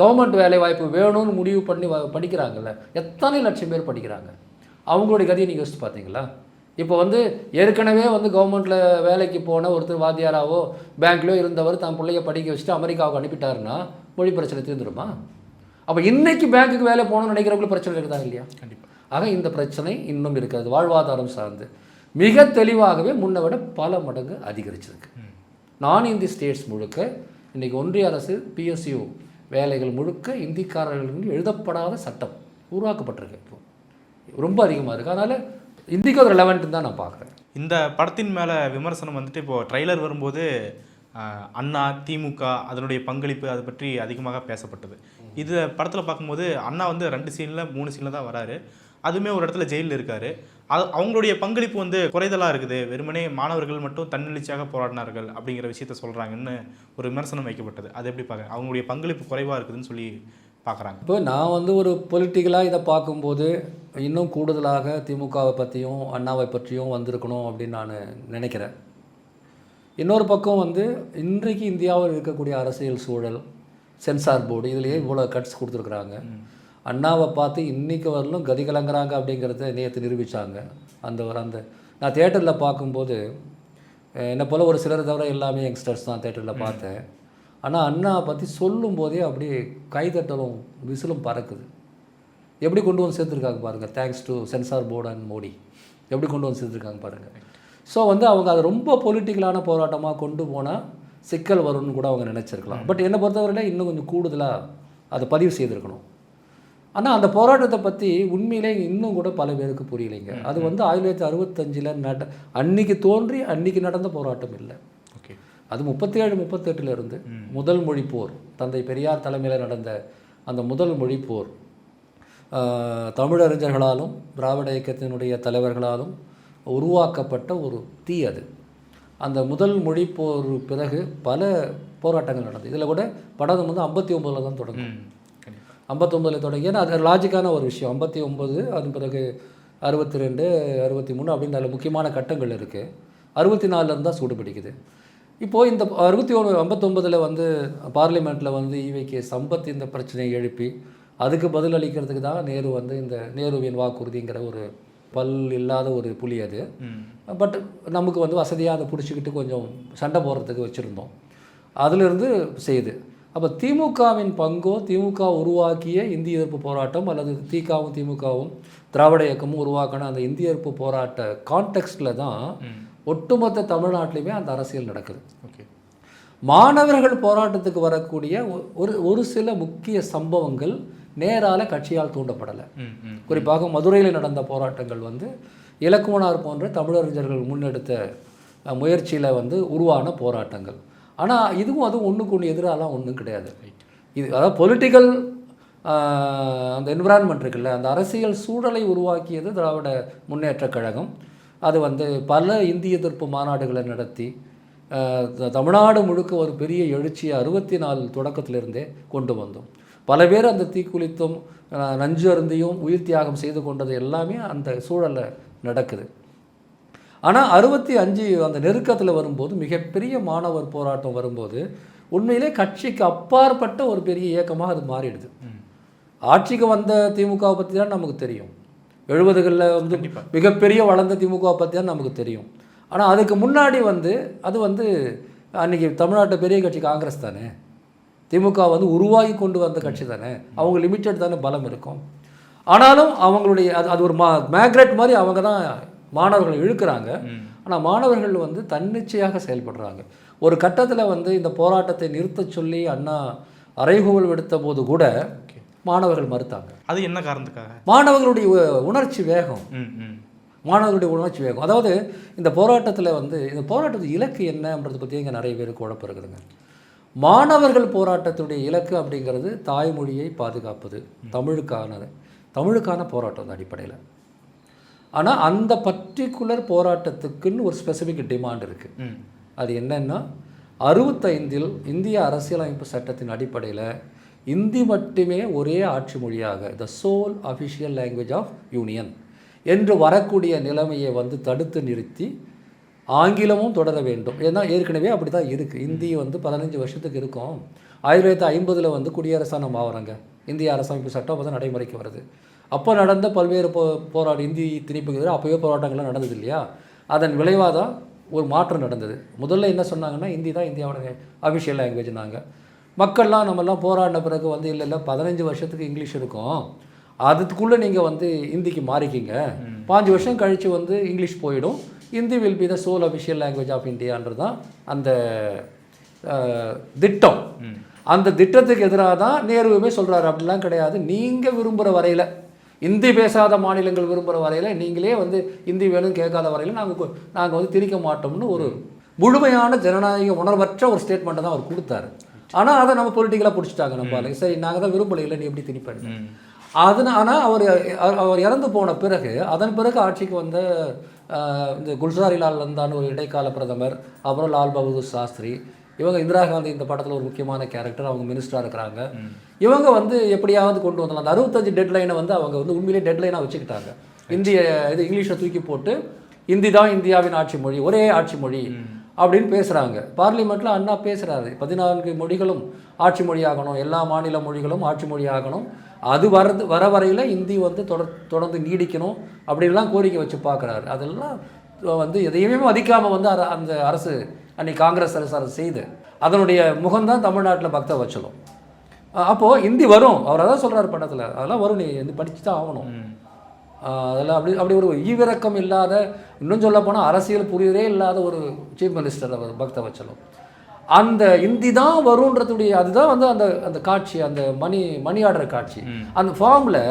கவர்மெண்ட் வேலை வாய்ப்பு வேணும்னு முடிவு பண்ணி படிக்கிறாங்கல்ல, எத்தனை லட்சம் பேர் படிக்கிறாங்க. அவங்களுடைய கதையை நீங்கள் யோசிச்சு பார்த்தீங்களா? இப்போ வந்து ஏற்கனவே வந்து கவர்மெண்ட்டில் வேலைக்கு போன ஒருத்தர் வாத்தியாராவோ பேங்க்லேயோ இருந்தவர் தன் பிள்ளைய படிக்க வச்சுட்டு அமெரிக்காவுக்கு அனுப்பிட்டாருன்னா மொழி பிரச்சனை தீர்ந்துருமா? அப்போ இன்றைக்கி பேங்க்குக்கு வேலை போகணும்னு நினைக்கிறவங்களுக்கு பிரச்சனை இருக்குதா இல்லையா? கண்டிப்பாக. ஆக இந்த பிரச்சனை இன்னும் இருக்காது. வாழ்வாதாரம் சார்ந்து மிக தெளிவாகவே முன்னை விட பல மடங்கு அதிகரிச்சிருக்கு. நான் இந்தி ஸ்டேட்ஸ் முழுக்க இன்றைக்கி ஒன்றிய அரசு பிஎஸ்யூ வேலைகள் முழுக்க இந்திக்காரர்களுக்கு எழுதப்படாத சட்டம் உருவாக்கப்பட்டிருக்கு. இப்போ ரொம்ப அதிகமாக இருக்குது. அதனால் இந்திக்கு ஒரு ரெலவெண்ட்டு தான் நான் பார்க்குறேன். இந்த படத்தின் மேலே விமர்சனம் வந்துட்டு இப்போது ட்ரைலர் வரும்போது அண்ணா, திமுக அதனுடைய பங்களிப்பு அதை பற்றி அதிகமாக பேசப்பட்டது. இது படத்தில் பார்க்கும்போது அண்ணா வந்து 2 சீனில் 3 சீனில் தான் வராரு. அதுவுமே ஒரு இடத்துல ஜெயிலில் இருக்கார். அவங்களுடைய பங்களிப்பு வந்து குறைதலாக இருக்குது. வெறுமனே மாணவர்கள் மட்டும் தன்னெழுச்சியாக போராடினார்கள் அப்படிங்கிற விஷயத்த சொல்கிறாங்கன்னு ஒரு விமர்சனம் வைக்கப்பட்டது. அது எப்படி பார்க்குறேன்? அவங்களுடைய பங்களிப்பு குறைவாக இருக்குதுன்னு சொல்லி பார்க்குறாங்க. இப்போ நான் வந்து ஒரு பொலிட்டிக்கலாக இதை பார்க்கும்போது இன்னும் கூடுதலாக திமுகவை பற்றியும் அண்ணாவை பற்றியும் வந்திருக்கணும் அப்படின்னு நான் நினைக்கிறேன். இன்னொரு பக்கம் வந்து இன்றைக்கு இந்தியாவில் இருக்கக்கூடிய அரசியல் சூழல், சென்சார் போர்டு, இதுலேயே இவ்வளோ கட்ஸ் கொடுத்துருக்குறாங்க. அண்ணாவை பார்த்து இன்றைக்கு வரலும் கதி கலங்குறாங்க அப்படிங்கிறத நேற்று நிரூபித்தாங்க. அந்த நான் தேட்டரில் பார்க்கும்போது என்னை போல் ஒரு சிலர் தவிர எல்லாமே யங்ஸ்டர்ஸ் தான் தேட்டரில் பார்த்தேன். ஆனால் அண்ணாவை பற்றி சொல்லும் போதே அப்படியே கைதட்டலும் விசிலும் பறக்குது. எப்படி கொண்டு வந்து சேர்த்துருக்காங்க பாருங்கள். Thanks to censor board and Modi எப்படி கொண்டு வந்து சேர்த்துருக்காங்க பாருங்கள். ஸோ வந்து அவங்க அதை ரொம்ப பொலிட்டிக்கலான போராட்டமாக கொண்டு போனால் சிக்கல் வரும்னு கூட அவங்க நினச்சிருக்கலாம். பட் என்னை பொறுத்தவரையில் இன்னும் கொஞ்சம் கூடுதலாக அதை பதிவு செய்திருக்கணும். ஆனால் அந்த போராட்டத்தை பற்றி உண்மையிலே இன்னும் கூட பல பேருக்கு புரியலைங்க. அது வந்து 1965 அன்னைக்கு தோன்றி அன்றைக்கி நடந்த போராட்டம் இல்லை. அது 37-38 இருந்து முதல் மொழி போர், தந்தை பெரியார் தலைமையில் நடந்த அந்த முதல் மொழி போர் தமிழறிஞர்களாலும் திராவிட இயக்கத்தினுடைய தலைவர்களாலும் உருவாக்கப்பட்ட ஒரு தீ. அது அந்த முதல் மொழி போர் பிறகு பல போராட்டங்கள் நடந்தது. இதில் கூட படம் வந்து 59 தான் தொடங்கும். 59 தொடங்கி, ஏன்னா அது லாஜிக்கான ஒரு விஷயம். 59 அதன் பிறகு 62, 63 அப்படின்னு அதில் முக்கியமான கட்டங்கள் இருக்குது. 64 தான் சூடு பிடிக்குது. இப்போது இந்த 59 வந்து பார்லிமெண்ட்டில் வந்து ஈவைக்கு சம்பத் இந்த பிரச்சனையை எழுப்பி அதுக்கு பதில் அளிக்கிறதுக்கு தான் நேரு வந்து இந்த நேருவின் வாக்குறுதிங்கிற ஒரு பல் இல்லாத ஒரு புலி அது. பட் நமக்கு வந்து வசதியாக அதை பிடிச்சிக்கிட்டு கொஞ்சம் சண்டை போடுறதுக்கு வச்சுருந்தோம். அதிலிருந்து செய்யுது. அப்போ திமுகவின் பங்கோ, திமுக உருவாக்கிய இந்திய எதிர்ப்பு போராட்டம் அல்லது திகாவும் திமுகவும் திராவிட இயக்கமும் உருவாக்கின அந்த இந்திய எதிர்ப்பு போராட்ட கான்டெக்ஸ்டில் தான் ஒட்டுமொத்த தமிழ்நாட்டிலையுமே அந்த அரசியல் நடக்குது. ஓகே. மாணவர்கள் போராட்டத்துக்கு வரக்கூடிய ஒரு சில முக்கிய சம்பவங்கள் நேரால கட்சியால் தூண்டப்படலை. குறிப்பாக மதுரையில் நடந்த போராட்டங்கள் வந்து இலக்குவனார் போன்ற தமிழறிஞர்கள் முன்னெடுத்த முயற்சியில் வந்து உருவான போராட்டங்கள். ஆனால் அதுவும் ஒன்றுக்கு ஒன்று எதிராலாம் ஒன்றும் கிடையாது. இது அதாவது பொலிட்டிக்கல் அந்த என்விரான்மெண்ட் இருக்குல்ல, அந்த அரசியல் சூழலை உருவாக்கியது திராவிட முன்னேற்றக் கழகம். அது வந்து பல இந்திய எதிர்ப்பு மாநாடுகளை நடத்தி தமிழ்நாடு முழுக்க ஒரு பெரிய எழுச்சியை 64 தொடக்கத்திலிருந்தே கொண்டு வந்தோம். பல பேர் அந்த தீக்குளித்தும் நஞ்சு அருந்தியும் உயிர் தியாகம் செய்து கொண்டது எல்லாமே அந்த சூழலில் நடக்குது. ஆனால் 65 அந்த நெருக்கத்தில் வரும்போது, மிகப்பெரிய மாணவர் போராட்டம் வரும்போது உண்மையிலே கட்சிக்கு அப்பாற்பட்ட ஒரு பெரிய இயக்கமாக அது மாறிடுது. ஆட்சிக்கு வந்த திமுகவை பற்றி தான் நமக்கு தெரியும். 70களில் வந்து மிகப்பெரிய வளர்ந்த திமுகவை பற்றி தான் நமக்கு தெரியும். ஆனால் அதுக்கு முன்னாடி வந்து அது வந்து அன்றைக்கி தமிழ்நாட்டு பெரிய கட்சி காங்கிரஸ் தானே. திமுக வந்து உருவாகி கொண்டு வந்த கட்சி தானே. அவங்க லிமிட்டட் தானே பலம் இருக்கும். ஆனாலும் அவங்களுடைய அது ஒரு மேக்னெட் மாதிரி அவங்க தான் மாணவர்களை இழுக்கிறாங்க. ஆனால் மாணவர்கள் வந்து தன்னிச்சையாக செயல்படுறாங்க. ஒரு கட்டத்தில் வந்து இந்த போராட்டத்தை நிறுத்த சொல்லி அண்ணா அறைகூவல் விடுத்த போது கூட மாணவர்கள் மறுத்தாங்க. அது என்ன காரணத்துக்காக? மாணவர்களுடைய உணர்ச்சி வேகம். அதாவது இந்த போராட்டத்தில் வந்து இந்த போராட்டத்து இலக்கு என்னன்றதை பற்றி இங்கே நிறைய பேர் குழப்பம் இருக்குதுங்க. மாணவர்கள் போராட்டத்துடைய இலக்கு அப்படிங்கிறது தாய்மொழியை பாதுகாப்பது, தமிழுக்கான போராட்டம் அந்த அடிப்படையில். ஆனால் அந்த பர்டிகுலர் போராட்டத்துக்குன்னு ஒரு ஸ்பெசிஃபிக் டிமாண்ட் இருக்குது. அது என்னென்னா 65 இந்திய அரசியலமைப்பு சட்டத்தின் அடிப்படையில் இந்தி மட்டுமே ஒரே ஆட்சி மொழியாக, the sole official language of union என்று வரக்கூடிய நிலைமையை வந்து தடுத்து நிறுத்தி ஆங்கிலமும் தொடர வேண்டும். ஏன்னா ஏற்கனவே அப்படி தான் இருக்குது. இந்தி வந்து 15 வருஷத்துக்கு இருக்கும். 1950 வந்து குடியரசாக நம்ம ஆகிறோங்க. இந்திய அரசமைப்பு சட்டம் அப்போ தான் நடைமுறைக்கு வருது. அப்போ நடந்த பல்வேறு போராட்டம், இந்தி திணிப்புக்கு எதிராக அப்போவே போராட்டங்கள்லாம் நடந்தது இல்லையா. அதன் விளைவாக தான் ஒரு மாற்றம் நடந்தது. முதல்ல என்ன சொன்னாங்கன்னா இந்தி தான் இந்தியாவோட அஃபிஷியல் லாங்குவேஜ்னாங்க. மக்கள்லாம் நம்மெல்லாம் போராடின பிறகு வந்து இல்லை 15 வருஷத்துக்கு இங்கிலீஷ் இருக்கும், அதுக்குள்ளே நீங்கள் வந்து இந்திக்கு மாறிக்கிங்க, 5 வருஷம் கழித்து வந்து இங்கிலீஷ் போயிடும், Hindi will be the sole official language of இந்தியான்றது தான் அந்த திட்டம். அந்த திட்டத்துக்கு எதிராக தான் நேருவுமே சொல்கிறாரு. அப்படிலாம் கிடையாது, நீங்கள் விரும்புகிற வரையில், இந்தி பேசாத மாநிலங்கள் விரும்புகிற வரையில், நீங்களே வந்து இந்தி வேணும் கேட்காத வரையில் நாங்கள் வந்து திணிக்க மாட்டோம்னு ஒரு முழுமையான ஜனநாயக உணர்வற்ற ஒரு ஸ்டேட்மெண்ட்டை தான் அவர் கொடுத்தாரு. ஆனால் அதை நம்ம பொலிட்டிக்கலாக பிடிச்சிட்டாங்க. நம்ம சரி நாங்கள் தான் விரும்பலையில், நீ எப்படி திணிப்பாரு ஆனால் அவர் இறந்து போன பிறகு, அதன் பிறகு ஆட்சிக்கு வந்த இந்த குல்சாரிலால் நந்தான்னு ஒரு இடைக்கால பிரதமர், அப்புறம் லால் பகதூர் சாஸ்திரி, இவங்க இந்திரா காந்தி இந்த படத்தில் ஒரு முக்கியமான கேரக்டர், அவங்க மினிஸ்டராக இருக்கிறாங்க. இவங்க வந்து எப்படியாவது கொண்டு வந்தாங்க. அந்த 65 டெட்லைனை வந்து அவங்க வந்து உண்மையிலே டெட்லைனாக வச்சுக்கிட்டாங்க. இங்கிலீஷை தூக்கி போட்டு இந்தி தான் இந்தியாவின் ஆட்சி மொழி, ஒரே ஆட்சி மொழி அப்படின்னு பேசுகிறாங்க. பார்லிமெண்ட்டில் அண்ணா பேசுகிறாரு, 14 மொழிகளும் ஆட்சி மொழியாகணும், எல்லா மாநில மொழிகளும் ஆட்சி மொழியாகணும், அது வர வரையில் இந்தி வந்து தொடர்ந்து நீடிக்கணும் அப்படின்லாம் கோரிக்கை வச்சு பார்க்குறாரு. அதெல்லாம் வந்து எதையுமே மதிக்காமல் வந்து அந்த அரசு அன்றைக்கி காங்கிரஸ் அரசு செய்து அதனுடைய முகம்தான் தமிழ்நாட்டில் பக்தவச்சலம். அப்போது இந்தி வரும், அவர் அதான் சொல்கிறார் படத்தில், அதெல்லாம் வரும், நீ வந்து படித்து தான் ஆகணும். அதெல்லாம் அப்படி ஒரு ஈவிரக்கம் இல்லாத, இன்னும் சொல்ல போனால் அரசியல் புரியவே இல்லாத ஒரு சீஃப் மினிஸ்டர் அவர் பக்தவச்சலம். அந்த இந்தி தான் வருன்றதுடைய அதுதான் வந்து அந்த காட்சி, அந்த மணி ஆர்டர் காட்சி. அந்த ஃபார்மில்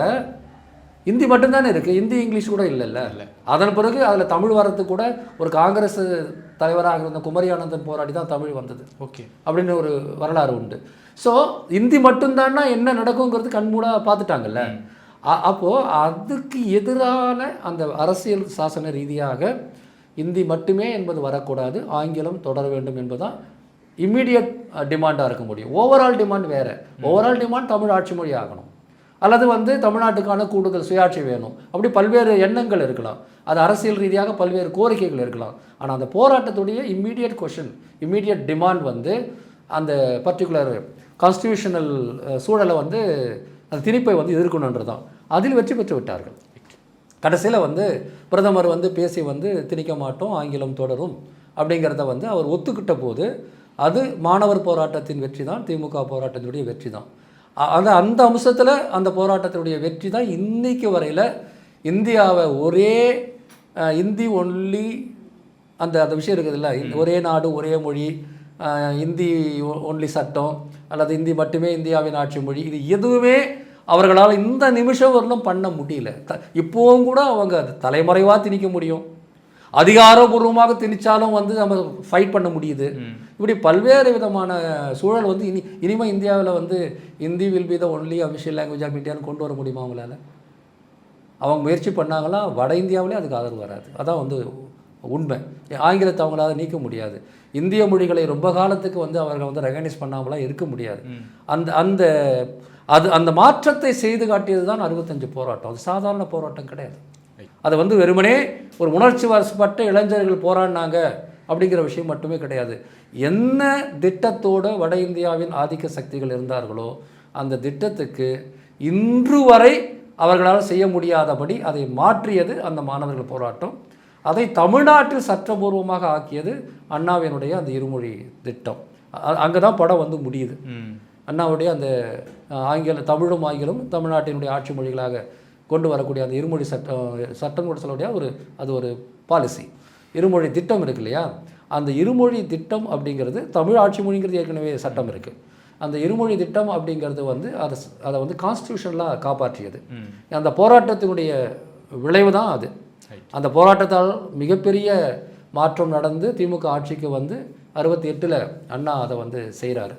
இந்தி மட்டும்தானே இருக்குது, இந்தி இங்கிலீஷ் கூட இல்லைல்ல. அதன் பிறகு அதில் தமிழ் வரத்துக்கு கூட ஒரு காங்கிரஸ் தலைவராக இருந்த குமரி ஆனந்தன் போராடி தான் தமிழ் வந்தது. ஓகே, அப்படின்னு ஒரு வரலாறு உண்டு. ஸோ இந்தி மட்டும்தான்னா என்ன நடக்குங்கிறது கண்மூடாக பார்த்துட்டாங்கல்ல. அப்போது அதுக்கு எதிரான அந்த அரசியல் சாசன ரீதியாக இந்தி மட்டுமே என்பது வரக்கூடாது, ஆங்கிலம் தொடர வேண்டும் என்பதுதான் இம்மீடியட் டிமாண்டாக இருக்க முடியும். ஓவரால் டிமாண்ட் வேறு. ஓவரால் டிமாண்ட் தமிழ் ஆட்சி மொழி ஆகணும், அல்லது வந்து தமிழ்நாட்டுக்கான கூடுதல் சுயாட்சி வேணும், அப்படி பல்வேறு எண்ணங்கள் இருக்கலாம். அது அரசியல் ரீதியாக பல்வேறு கோரிக்கைகள் இருக்கலாம். ஆனால் அந்த போராட்டத்துடைய இம்மீடியட் கொஷின், இம்மீடியட் டிமாண்ட் வந்து அந்த பர்டிகுலர் கான்ஸ்டியூஷனல் சூழலை வந்து அந்த திணிப்பை வந்து எதிர்க்கணுன்றது தான். அதில் வெற்றி பெற்று விட்டார்கள். கடைசியில் வந்து பிரதமர் வந்து பேசி வந்து திணிக்க மாட்டோம், ஆங்கிலம் தொடரும் அப்படிங்கிறத வந்து அவர் ஒத்துக்கிட்ட போது அது மாணவர் போராட்டத்தின் வெற்றி தான், திமுக போராட்டத்தினுடைய வெற்றி தான். அந்த அம்சத்தில் அந்த போராட்டத்தினுடைய வெற்றி தான் இன்றைக்கு வரையில் இந்தியாவை ஒரே இந்தி ஒன்லி அந்த விஷயம் இருக்குதுல்ல, ஒரே நாடு ஒரே மொழி, இந்தி ஒன்லி சட்டம் அல்லது இந்தி மட்டுமே இந்தியாவின் ஆட்சி மொழி, இது எதுவுமே அவர்களால் இந்த நிமிஷம் வரலும் பண்ண முடியல. இப்போவும் கூட அவங்க அது தலைமறைவாக திணிக்க முடியும், அதிகாரபூர்வமாக திணிச்சாலும் வந்து நம்ம ஃபைட் பண்ண முடியுது. இப்படி பல்வேறு விதமான சூழல் வந்து இனிமேல் இந்தியாவில் வந்து Hindi will be the only official language of இந்தியான்னு கொண்டு வர முடியுமா அவங்களால? அவங்க முயற்சி பண்ணாங்களா வட இந்தியாவிலே அதுக்கு ஆதரவு வராது. அதான் வந்து உண்மை. ஆங்கிலத்தை அவங்களால நீக்க முடியாது. இந்திய மொழிகளை ரொம்ப காலத்துக்கு வந்து அவர்கள் வந்து ரெகனைஸ் பண்ணாமலாம் இருக்க முடியாது. அந்த மாற்றத்தை செய்து காட்டியது தான் 65 போராட்டம். அது சாதாரண போராட்டம் கிடையாது. அது வந்து வெறுமனே ஒரு உணர்ச்சி வசப்பட்ட இளைஞர்கள் போராடினாங்க அப்படிங்கிற விஷயம் மட்டுமே கிடையாது. என்ன திட்டத்தோடு வட இந்தியாவின் ஆதிக்க சக்திகள் இருந்தார்களோ அந்த திட்டத்துக்கு இன்று வரை அவர்களால் செய்ய முடியாதபடி அதை மாற்றியது அந்த மாணவர்கள் போராட்டம். அதை தமிழ்நாட்டில் சட்டபூர்வமாக ஆக்கியது அண்ணாவினுடைய அந்த இருமொழி திட்டம். அங்கே தான் படம் வந்து முடியுது. அண்ணாவுடைய அந்த தமிழும் ஆங்கிலம் தமிழ்நாட்டினுடைய ஆட்சி மொழிகளாக கொண்டு வரக்கூடிய அந்த இருமொழி சட்டம் கூட சொல்லக்கூடிய அது ஒரு பாலிசி, இருமொழி திட்டம் இருக்கு இல்லையா? அந்த இருமொழி திட்டம் அப்படிங்கிறது தமிழ் ஆட்சி மொழிங்கிறது ஏற்கனவே சட்டம் இருக்குது. அந்த இருமொழி திட்டம் அப்படிங்கிறது வந்து அதை வந்து கான்ஸ்டியூஷனலாக காப்பாற்றியது. அந்த போராட்டத்தினுடைய விளைவு தான் அது. அந்த போராட்டத்தால் மிகப்பெரிய மாற்றம் நடந்து திமுக ஆட்சிக்கு வந்து 68 அண்ணா அதை வந்து செய்கிறாரு.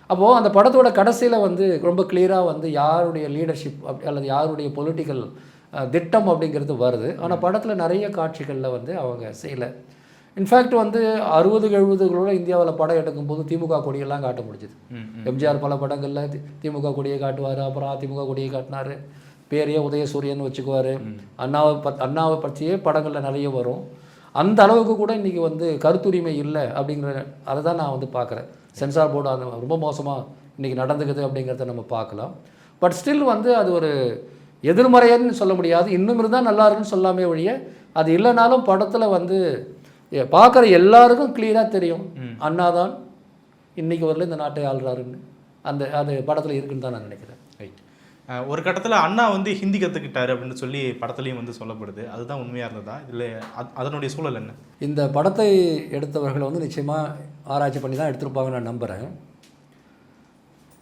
அப்போது அந்த படத்தோட கடைசியில் வந்து ரொம்ப கிளியராக வந்து யாருடைய லீடர்ஷிப் அல்லது யாருடைய பொலிட்டிக்கல் திட்டம் அப்படிங்கிறது வருது. ஆனால் படத்தில் நிறைய காட்சிகளில் வந்து அவங்க செய்யலை. இன்ஃபேக்ட் வந்து 60-70களோட இந்தியாவில் படம் எடுக்கும்போது திமுக கொடியெல்லாம் காட்ட முடிஞ்சுது. எம்ஜிஆர் பல படங்களில் திமுக கொடியை காட்டுவார், அப்புறம் அதிமுக கொடியை காட்டினார், பேரையே உதயசூரியன் வச்சுக்குவார். அண்ணாவை பற்றியே படங்களில் நிறைய வரும். அந்த அளவுக்கு கூட இன்றைக்கி வந்து கருத்துரிமை இல்லை அப்படிங்கிற அதை தான் நான் வந்து பார்க்குறேன். சென்சார் போர்டு அந்த ரொம்ப மோசமாக இன்றைக்கி நடந்துக்குது அப்படிங்கிறத நம்ம பார்க்கலாம். பட் ஸ்டில் வந்து அது ஒரு எதிர்மறைன்னு சொல்ல முடியாது. இன்னும் இருந்தால் நல்லா இருக்குன்னு சொல்லாமே ஒழிய அது இல்லைனாலும் படத்தில் வந்து பார்க்குற எல்லாருக்கும் கிளியராக தெரியும் அண்ணா தான் இன்றைக்கி வரல இந்த நாட்டை ஆள்றாருன்னு அந்த படத்தில் இருக்குன்னு தான் நான் நினைக்கிறேன். ரைட். ஒரு கட்டத்தில் அண்ணா வந்து ஹிந்தி கற்றுக்கிட்டாரு அப்படின்னு சொல்லி படத்துலையும் வந்து சொல்லப்படுது. அதுதான் உண்மையாக இருந்ததா இல்லை அதனுடைய சூழல் என்ன? இந்த படத்தை எடுத்தவர்கள் வந்து நிச்சயமாக ஆராய்ச்சி பண்ணி தான் எடுத்திருப்பாங்கன்னு நான் நம்புகிறேன்.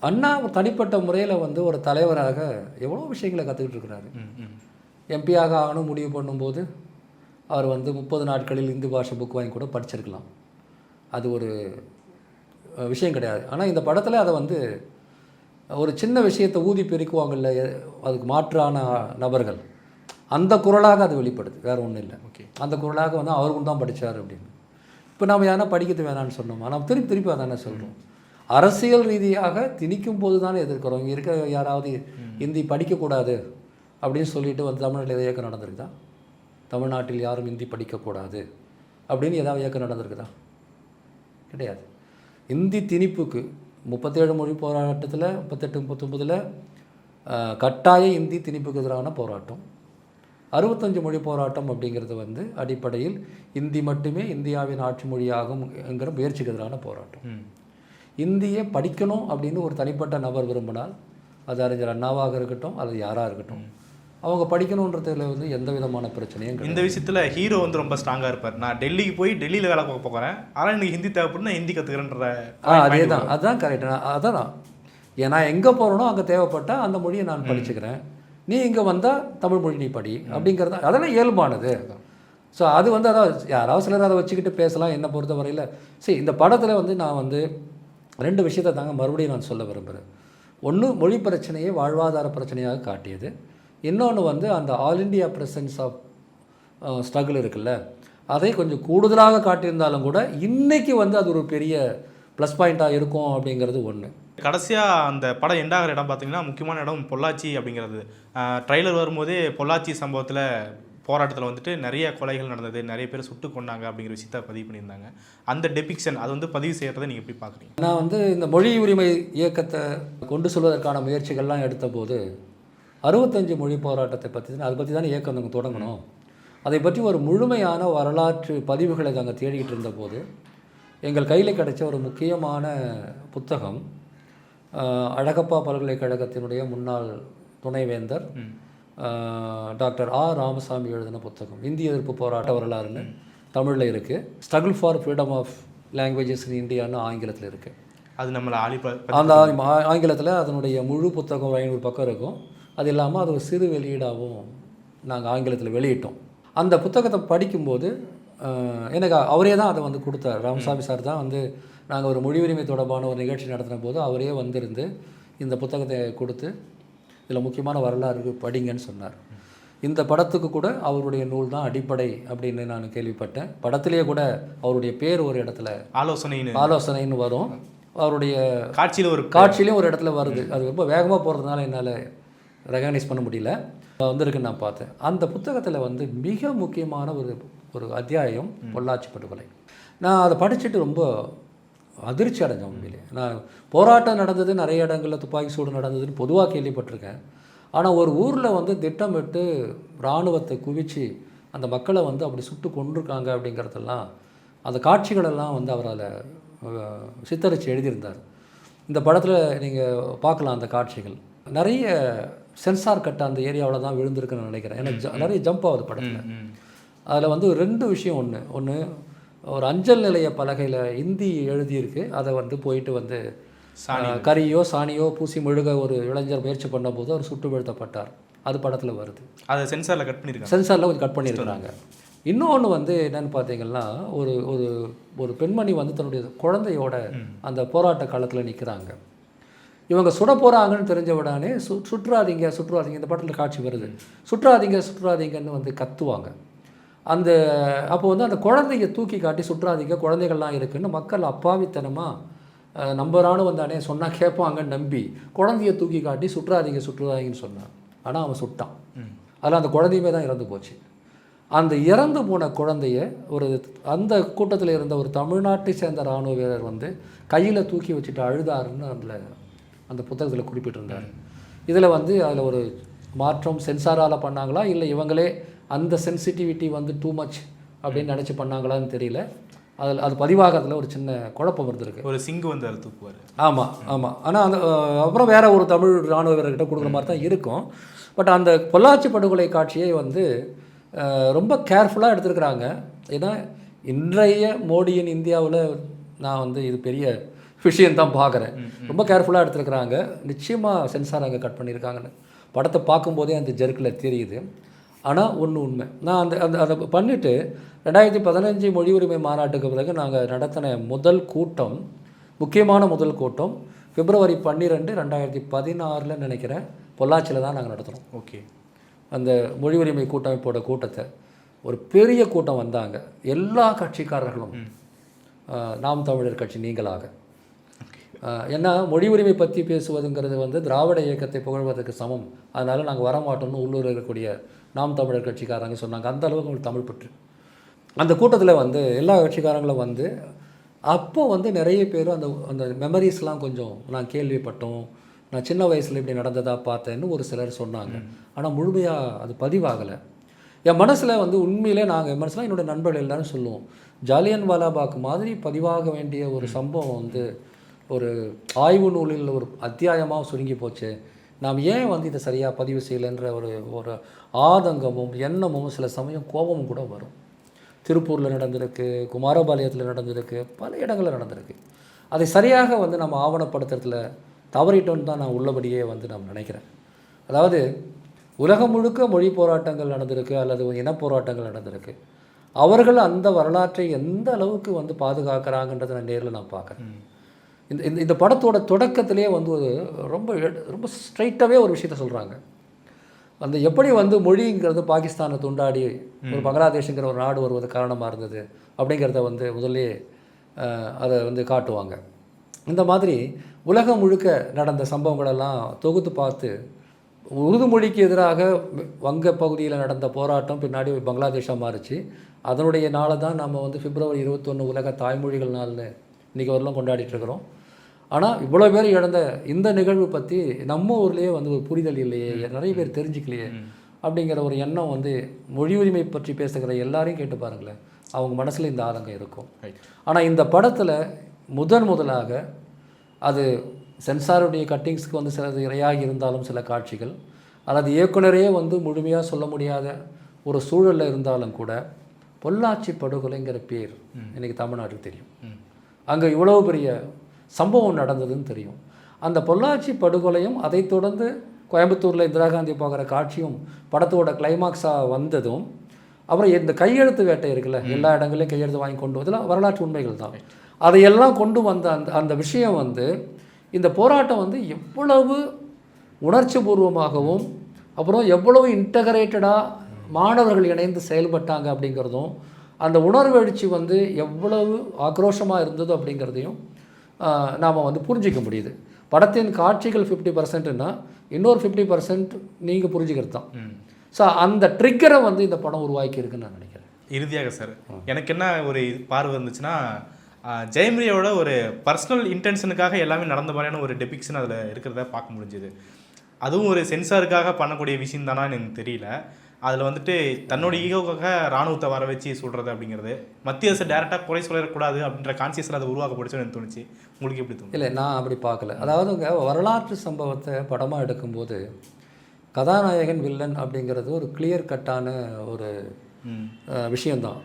அண்ணா தனிப்பட்ட முறையில் வந்து ஒரு தலைவராக எவ்வளோ விஷயங்களை கற்றுக்கிட்டு இருக்கிறாரு. எம்பியாக ஆகணும் முடிவு பண்ணும்போது அவர் வந்து 30 நாட்களில் இந்தி பாஷை புக் வாங்கி கூட படிச்சிருக்கலாம். அது ஒரு விஷயம் கிடையாது. ஆனால் இந்த படத்தில் அதை வந்து ஒரு சின்ன விஷயத்தை ஊதி பெருக்குவாங்கல்ல, அதுக்கு மாற்றான நபர்கள், அந்த குரலாக அது வெளிப்படுது, வேறு ஒன்றும் இல்லை. ஓகே, அந்த குரலாக வந்து அவருக்கும் தான் படித்தார் அப்படின்னு. இப்போ நம்ம யாரா படிக்கிறது வேணான்னு சொன்னோமா? நம்ம திருப்பி அதானே சொல்கிறோம். அரசியல் ரீதியாக திணிக்கும் போது தானே எதிர்க்கிறோம். இங்கே இருக்க யாராவது ஹிந்தி படிக்கக்கூடாது அப்படின்னு சொல்லிட்டு வந்து தமிழ்நாட்டில் எதாவது இயக்கம் நடந்திருக்குதா? தமிழ்நாட்டில் யாரும் ஹிந்தி படிக்கக்கூடாது அப்படின்னு ஏதாவது இயக்கம் நடந்திருக்குதா? கிடையாது. இந்தி திணிப்புக்கு 37 மொழி போராட்டத்தில் 38-39 கட்டாய இந்தி திணிப்புக்கு எதிரான போராட்டம். 65 மொழி போராட்டம் அப்படிங்கிறது வந்து அடிப்படையில் இந்தி மட்டுமே இந்தியாவின் ஆட்சி மொழியாகும் என்கிற முயற்சிக்கு எதிரான போராட்டம். இந்தியை படிக்கணும் அப்படின்னு ஒரு தனிப்பட்ட நபர் விரும்பினால், அது அறிஞர் அண்ணாவாக இருக்கட்டும் அல்லது யாராக இருக்கட்டும், அவங்க படிக்கணுன்றதுல வந்து எந்த விதமான பிரச்சனையும். இந்த விஷயத்தில் ஹீரோ வந்து ரொம்ப ஸ்ட்ராங்காக இருப்பார். நான் டெல்லிக்கு போய் டெல்லியில் வேலை பார்க்க போகிறேன், ஆனால் எனக்கு ஹிந்தி தேவைப்படுது, நான் ஹிந்தி கற்றுக்கிறேன்ற. அதே தான், அதுதான் கரெக்டு. அதான் ஏன்னா எங்கே போகிறனோ அங்கே தேவைப்பட்டால் அந்த மொழியை நான் படிச்சுக்கிறேன், நீ இங்கே வந்தால் தமிழ் மொழி நீ படி அப்படிங்கிறது அதெல்லாம் இயல்பானது. ஸோ அது வந்து அதான் யாராவது சிலர் அதை வச்சுக்கிட்டு பேசலாம். என்னை பொறுத்த வரையில் சரி, இந்த படத்தில் வந்து நான் வந்து 2 விஷயத்தை தாங்க மறுபடியும் நான் சொல்ல விரும்புகிறேன். ஒன்று, மொழி பிரச்சனையை வாழ்வாதார பிரச்சனையாக காட்டியது. இன்னொன்று வந்து அந்த all India presence of struggle இருக்குல்ல, அதை கொஞ்சம் கூடுதலாக காட்டியிருந்தாலும் கூட இன்றைக்கி வந்து அது ஒரு பெரிய ப்ளஸ் பாயிண்ட்டாக இருக்கும் அப்படிங்கிறது ஒன்று. கடைசியாக அந்த படம் எண்டாகிற இடம் பார்த்திங்கன்னா முக்கியமான இடம் பொள்ளாச்சி அப்படிங்கிறது. ட்ரைலர் வரும்போதே பொள்ளாச்சி சம்பவத்தில் போராட்டத்தில் வந்துட்டு நிறைய கொலைகள் நடந்தது, நிறைய பேர் சுட்டு கொண்டாங்க அப்படிங்கிற விஷயத்த பதிவு பண்ணியிருந்தாங்க. அந்த டெபிக்ஷன் அது வந்து பதிவு செய்கிறத நீங்கள் எப்படி பார்க்குறீங்க? நான் வந்து இந்த மொழி உரிமை இயக்கத்தை கொண்டு செல்வதற்கான முயற்சிகள்லாம் எடுத்தபோது 65 மொழி போராட்டத்தை பற்றி அதை பற்றி தானே இயக்கம் நாங்கள் தொடங்கணும். அதை பற்றி ஒரு முழுமையான வரலாற்று பதிவுகளை நாங்கள் தேடிக்கிட்டு இருந்தபோது எங்கள் கையில் கிடைச்ச ஒரு முக்கியமான புத்தகம் அழகப்பா பல்கலைக்கழகத்தினுடைய முன்னாள் துணைவேந்தர் டாக்டர் ராமசாமி எழுதின புத்தகம் இந்திய எதிர்ப்பு போராட்ட வரலாறுன்னு தமிழில் இருக்குது. Struggle for freedom of languages in இந்தியான்னு ஆங்கிலத்தில் இருக்குது. அது நம்மளை அந்த ஆங்கிலத்தில் அதனுடைய முழு புத்தகம் 500 பக்கம் இருக்கும். அது இல்லாமல் அது ஒரு சிறு வெளியீடாகவும் நாங்கள் ஆங்கிலத்தில் வெளியிட்டோம். அந்த புத்தகத்தை படிக்கும்போது எனக்கு அவரே தான் அதை வந்து கொடுத்தார். ராமசாமி சார் தான் வந்து நாங்கள் ஒரு மொழி உரிமை தொடர்பான ஒரு நிகழ்ச்சி நடத்தின போது அவரே வந்திருந்து இந்த புத்தகத்தை கொடுத்து இதில் முக்கியமான வரலாறு படிங்கன்னு சொன்னார். இந்த படத்துக்கு கூட அவருடைய நூல் தான் அடிப்படை அப்படின்னு நான் கேள்விப்பட்டேன். படத்திலேயே கூட அவருடைய பேர் ஒரு இடத்துல ஆலோசனைன்னு வரும். அவருடைய காட்சியிலையும் ஒரு இடத்துல வருது. அது ரொம்ப வேகமாக போகிறதுனால என்னால் ரெகக்னைஸ் பண்ண முடியல, வந்திருக்குன்னு நான் பார்த்தேன். அந்த புத்தகத்தில் வந்து மிக முக்கியமான ஒரு அத்தியாயம் பொள்ளாச்சி படுகொலை. நான் அதை படிச்சுட்டு ரொம்ப அதிர்ச்சி அடைஞ்சேன். உண்மையிலே நான் போராட்டம் நடந்தது, நிறைய இடங்களில் துப்பாக்கி சூடு நடந்ததுன்னு பொதுவாக கேள்விப்பட்டிருக்கேன். ஆனால் ஒரு ஊரில் வந்து திட்டமிட்டு இராணுவத்தை குவிச்சு அந்த மக்களை வந்து அப்படி சுட்டு கொண்டிருக்காங்க அப்படிங்கிறதெல்லாம் அந்த காட்சிகளெல்லாம் வந்து அவரால் சித்தரித்து எழுதியிருந்தார். இந்த படத்தில் நீங்கள் பார்க்கலாம் அந்த காட்சிகள். நிறைய சென்சார் கட்ட அந்த ஏரியாவில் தான் விழுந்திருக்குன்னு நினைக்கிறேன். ஏன்னா நிறைய ஜம்ப் ஆகுது படத்தில். அதில் வந்து 2 விஷயம். ஒன்று ஒரு அஞ்சல் நிலைய பலகையில் ஹிந்தி எழுதியிருக்கு. அதை வந்து போயிட்டு வந்து கரியோ சாணியோ பூசி மெழுக ஒரு இளைஞர் முயற்சி பண்ணும்போது அவர் சுட்டு வீழ்த்தப்பட்டார். அது படத்தில் வருது. அதை சென்சாரில் கட் பண்ணியிருக்காங்க. சென்சாரில் கொஞ்சம் கட் பண்ணியிருக்கிறாங்க. இன்னொன்று வந்து என்னென்னு பார்த்தீங்கன்னா ஒரு ஒரு ஒரு பெண்மணி வந்து தன்னுடைய குழந்தையோட அந்த போராட்ட காலத்தில் நிற்கிறாங்க. இவங்க சுட போகிறாங்கன்னு தெரிஞ்ச உடனே சுற்றாதீங்க இந்த படத்தில் காட்சி வருது. சுற்றாதீங்கன்னு வந்து கத்துவாங்க. அப்போ வந்து அந்த குழந்தைய தூக்கி காட்டி சுற்றாதீங்க, குழந்தைகள்லாம் இருக்குன்னு மக்கள் அப்பாவித்தனமாக நம்ம இராணுவம் தானே சொன்னால் கேட்பாங்கன்னு நம்பி குழந்தைய தூக்கி காட்டி சுற்றாதீங்கன்னு சொன்னான். ஆனால் அவன் சுட்டான். அதில் அந்த குழந்தையுமே தான் இறந்து போச்சு. அந்த இறந்து போன குழந்தைய அந்த கூட்டத்தில் இருந்த ஒரு தமிழ்நாட்டை சேர்ந்த இராணுவ வீரர் வந்து கையில் தூக்கி வச்சுட்டு அழுதாருன்னு அந்த புத்தகத்தில் குறிப்பிட்டிருந்தார். அதில் ஒரு மாற்றம் சென்சாரால் பண்ணாங்களா இல்லை இவங்களே அந்த சென்சிட்டிவிட்டி வந்து டூ மச் அப்படின்னு நினச்சி பண்ணாங்களான்னு தெரியல. அது பதிவாகிறதுல ஒரு சின்ன குழப்பம் இருந்திருக்கு. ஒரு சிங்கு வந்து அதை தூக்குவார். ஆமாம். ஆனால் அப்புறம் வேற ஒரு தமிழ் இராணுவ வீரர்கிட்ட கொடுக்குற மாதிரி தான் இருக்கும். பட் அந்த பொள்ளாச்சி படுகொலை காட்சியை வந்து ரொம்ப கேர்ஃபுல்லாக எடுத்துருக்குறாங்க. ஏன்னா இன்றைய மோடியின் இந்தியாவில் நான் வந்து இது பெரிய விஷயந்தான் பார்க்குறேன். ரொம்ப கேர்ஃபுல்லாக எடுத்துருக்குறாங்க. நிச்சயமாக சென்சார் அங்கே கட் பண்ணியிருக்காங்கன்னு படத்தை பார்க்கும்போதே அந்த ஜெர்க்கில் தெரியுது. ஆனால் உண்மை நான் அதை பண்ணிவிட்டு 2015 மொழி உரிமை மாநாட்டுக்கு பிறகு நாங்கள் நடத்தின முக்கியமான முதல் கூட்டம் February 12, 2016 நினைக்கிறேன், பொள்ளாச்சியில் தான் நாங்கள் நடத்துகிறோம். ஓகே. அந்த மொழி உரிமை கூட்டமைப்போட கூட்டத்தை ஒரு பெரிய கூட்டம் வந்தாங்க. எல்லா கட்சிக்காரர்களும் நாம் தமிழர் கட்சி நீங்களாக. ஏன்னா மொழி உரிமை பற்றி பேசுவதுங்கிறது வந்து திராவிட இயக்கத்தை புகழ்வதற்கு சமம். அதனால் நாங்கள் வரமாட்டோம்னு உள்ளூர் இருக்கக்கூடிய நாம் தமிழர் கட்சிக்காரங்க சொன்னாங்க. அந்த அளவுக்கு உங்களுக்கு தமிழ் பற்று. அந்த கூட்டத்தில் வந்து எல்லா கட்சிக்காரங்களும் வந்து அப்போ வந்து நிறைய பேர் அந்த மெமரிஸ்லாம் கொஞ்சம் நான் கேள்விப்பட்டோம், நான் சின்ன வயசில் இப்படி நடந்ததாக பார்த்தேன்னு ஒரு சிலர் சொன்னாங்க. ஆனால் முழுமையாக அது பதிவாகலை. என் மனசில் வந்து உண்மையிலே என் மனசில் என்னோடய நண்பர்கள் எல்லாரும் சொல்லுவோம், ஜாலியன் வாலாபாக் மாதிரி பதிவாக வேண்டிய ஒரு சம்பவம் வந்து ஒரு ஆய்வு நூலில் ஒரு அத்தியாயமாக சுருங்கி போச்சு, நாம் ஏன் வந்து இதை சரியாக பதிவு செய்யலைன்ற ஒரு ஆதங்கமும் எண்ணமும் சில சமயம் கோபமும் கூட வரும். திருப்பூரில் நடந்திருக்கு, குமாரபாளையத்தில் நடந்திருக்கு, பல இடங்களில் நடந்திருக்கு. அதை சரியாக வந்து நம்ம ஆவணப்படுத்துறதுல தவறிட்டோன்னு தான் நான் உள்ளபடியே வந்து நான் நினைக்கிறேன். அதாவது உலகம் முழுக்க மொழி போராட்டங்கள் நடந்திருக்கு அல்லது இனப்போராட்டங்கள் நடந்திருக்கு. அவர்கள் அந்த வரலாற்றை எந்த அளவுக்கு வந்து பாதுகாக்கிறாங்கன்றதை நான் நேரில் நான் பார்க்குறேன். இந்த படத்தோட தொடக்கத்திலே வந்து ரொம்ப ரொம்ப ஸ்ட்ரைட்டாகவே ஒரு விஷயத்த சொல்கிறாங்க. அந்த எப்படி வந்து மொழிங்கிறது பாகிஸ்தானை துண்டாடி ஒரு பங்களாதேஷுங்கிற ஒரு நாடு வருவது காரணமாக இருந்தது அப்படிங்கிறத வந்து முதல்லே அதை வந்து காட்டுவாங்க. இந்த மாதிரி உலகம் முழுக்க நடந்த சம்பவங்களெல்லாம் தொகுத்து பார்த்து உருது மொழிக்கு எதிராக வங்க பகுதியில் நடந்த போராட்டம் பின்னாடி பங்களாதேஷாக மாறிச்சு. அதனுடைய நாளை தான் நம்ம வந்து பிப்ரவரி 21 உலக தாய்மொழிகள் நாள்னு இன்றைக்கி வரலாம் கொண்டாடிட்டுருக்குறோம். ஆனால் இவ்வளோ பேர் இழந்த இந்த நிகழ்வு பற்றி நம்ம ஊர்லேயே வந்து ஒரு புரிதல் இல்லையே, நிறைய பேர் தெரிஞ்சிக்கலையே அப்படிங்கிற ஒரு எண்ணம் வந்து மொழி உரிமை பற்றி பேசுகிற எல்லாரையும் கேட்டு பாருங்களேன், அவங்க மனசில் இந்த ஆதங்கம் இருக்கும். ஆனால் இந்த படத்தில் முதலாக அது சென்சாருடைய கட்டிங்ஸ்க்கு வந்து சிலது இரையாகி இருந்தாலும் சில காட்சிகள், அல்லது இயக்குனரே வந்து முழுமையாக சொல்ல முடியாத ஒரு சூழலில் இருந்தாலும் கூட பொள்ளாச்சி படுகொலைங்கிற பேர் இன்றைக்கி தமிழ்நாட்டுக்கு தெரியும். அங்கே இவ்வளோ பெரிய சம்பவம் நடந்ததுன்னு தெரியும். அந்த பொள்ளாச்சி படுகொலையும் அதை தொடர்ந்து கோயம்புத்தூரில் இந்திரா காந்தி பார்க்குற காட்சியும் படத்தோட கிளைமாக்ஸாக வந்ததும், அப்புறம் இந்த கையெழுத்து வேட்டை இருக்குல்ல, எல்லா இடங்களையும் கையெழுத்து வாங்கி கொண்டு வந்ததில் வரலாற்று உண்மைகள் தான். அதையெல்லாம் கொண்டு வந்த அந்த விஷயம் வந்து இந்த போராட்டம் வந்து எவ்வளவு உணர்ச்சி பூர்வமாகவும் அப்புறம் எவ்வளவு இன்டகிரேட்டடாக மாணவர்கள் இணைந்து செயல்பட்டாங்க அப்படிங்கிறதும், அந்த உணர்வெழுச்சி வந்து எவ்வளவு ஆக்ரோஷமாக இருந்தது அப்படிங்கிறதையும் நாம் வந்து புரிஞ்சிக்க முடியுது. படத்தின் காட்சிகள் 50%ன்னா இன்னொரு 50% நீங்கள் புரிஞ்சுக்கிறது தான். ஸோ அந்த ட்ரிக்கரை வந்து இந்த படம் உருவாக்கி இருக்குன்னு நான் நினைக்கிறேன். இறுதியாக சார், எனக்கு என்ன ஒரு பார்வை இருந்துச்சுன்னா, ஜெயம்ரியோட ஒரு பர்சனல் இன்டென்ஷனுக்காக எல்லாமே நடந்த மாதிரியான ஒரு டெபிக்ஷன் அதில் இருக்கிறத பார்க்க முடிஞ்சுது. அதுவும் ஒரு சென்சாருக்காக பண்ணக்கூடிய விஷயம் தானான்னு எனக்கு தெரியல. அதில் வந்துட்டு தன்னோட ஈகோக்காக இராணுவத்தை வர வச்சு சொல்கிறது அப்படிங்கிறது, மத்திய அரசு டேரெக்டாக குறை சொல்லக்கூடாது அப்படின்ற கான்சியஸில் அதை உருவாக்கப்படுச்சுன்னு எனக்கு தோணுச்சு. உங்களுக்கு எப்படி தோணும்? இல்லை, நான் அப்படி பார்க்கல. அதாவதுங்க, வரலாற்று சம்பவத்தை படமாக எடுக்கும்போது கதாநாயகன் வில்லன் அப்படிங்கிறது ஒரு கிளியர் கட்டான ஒரு விஷயந்தான்.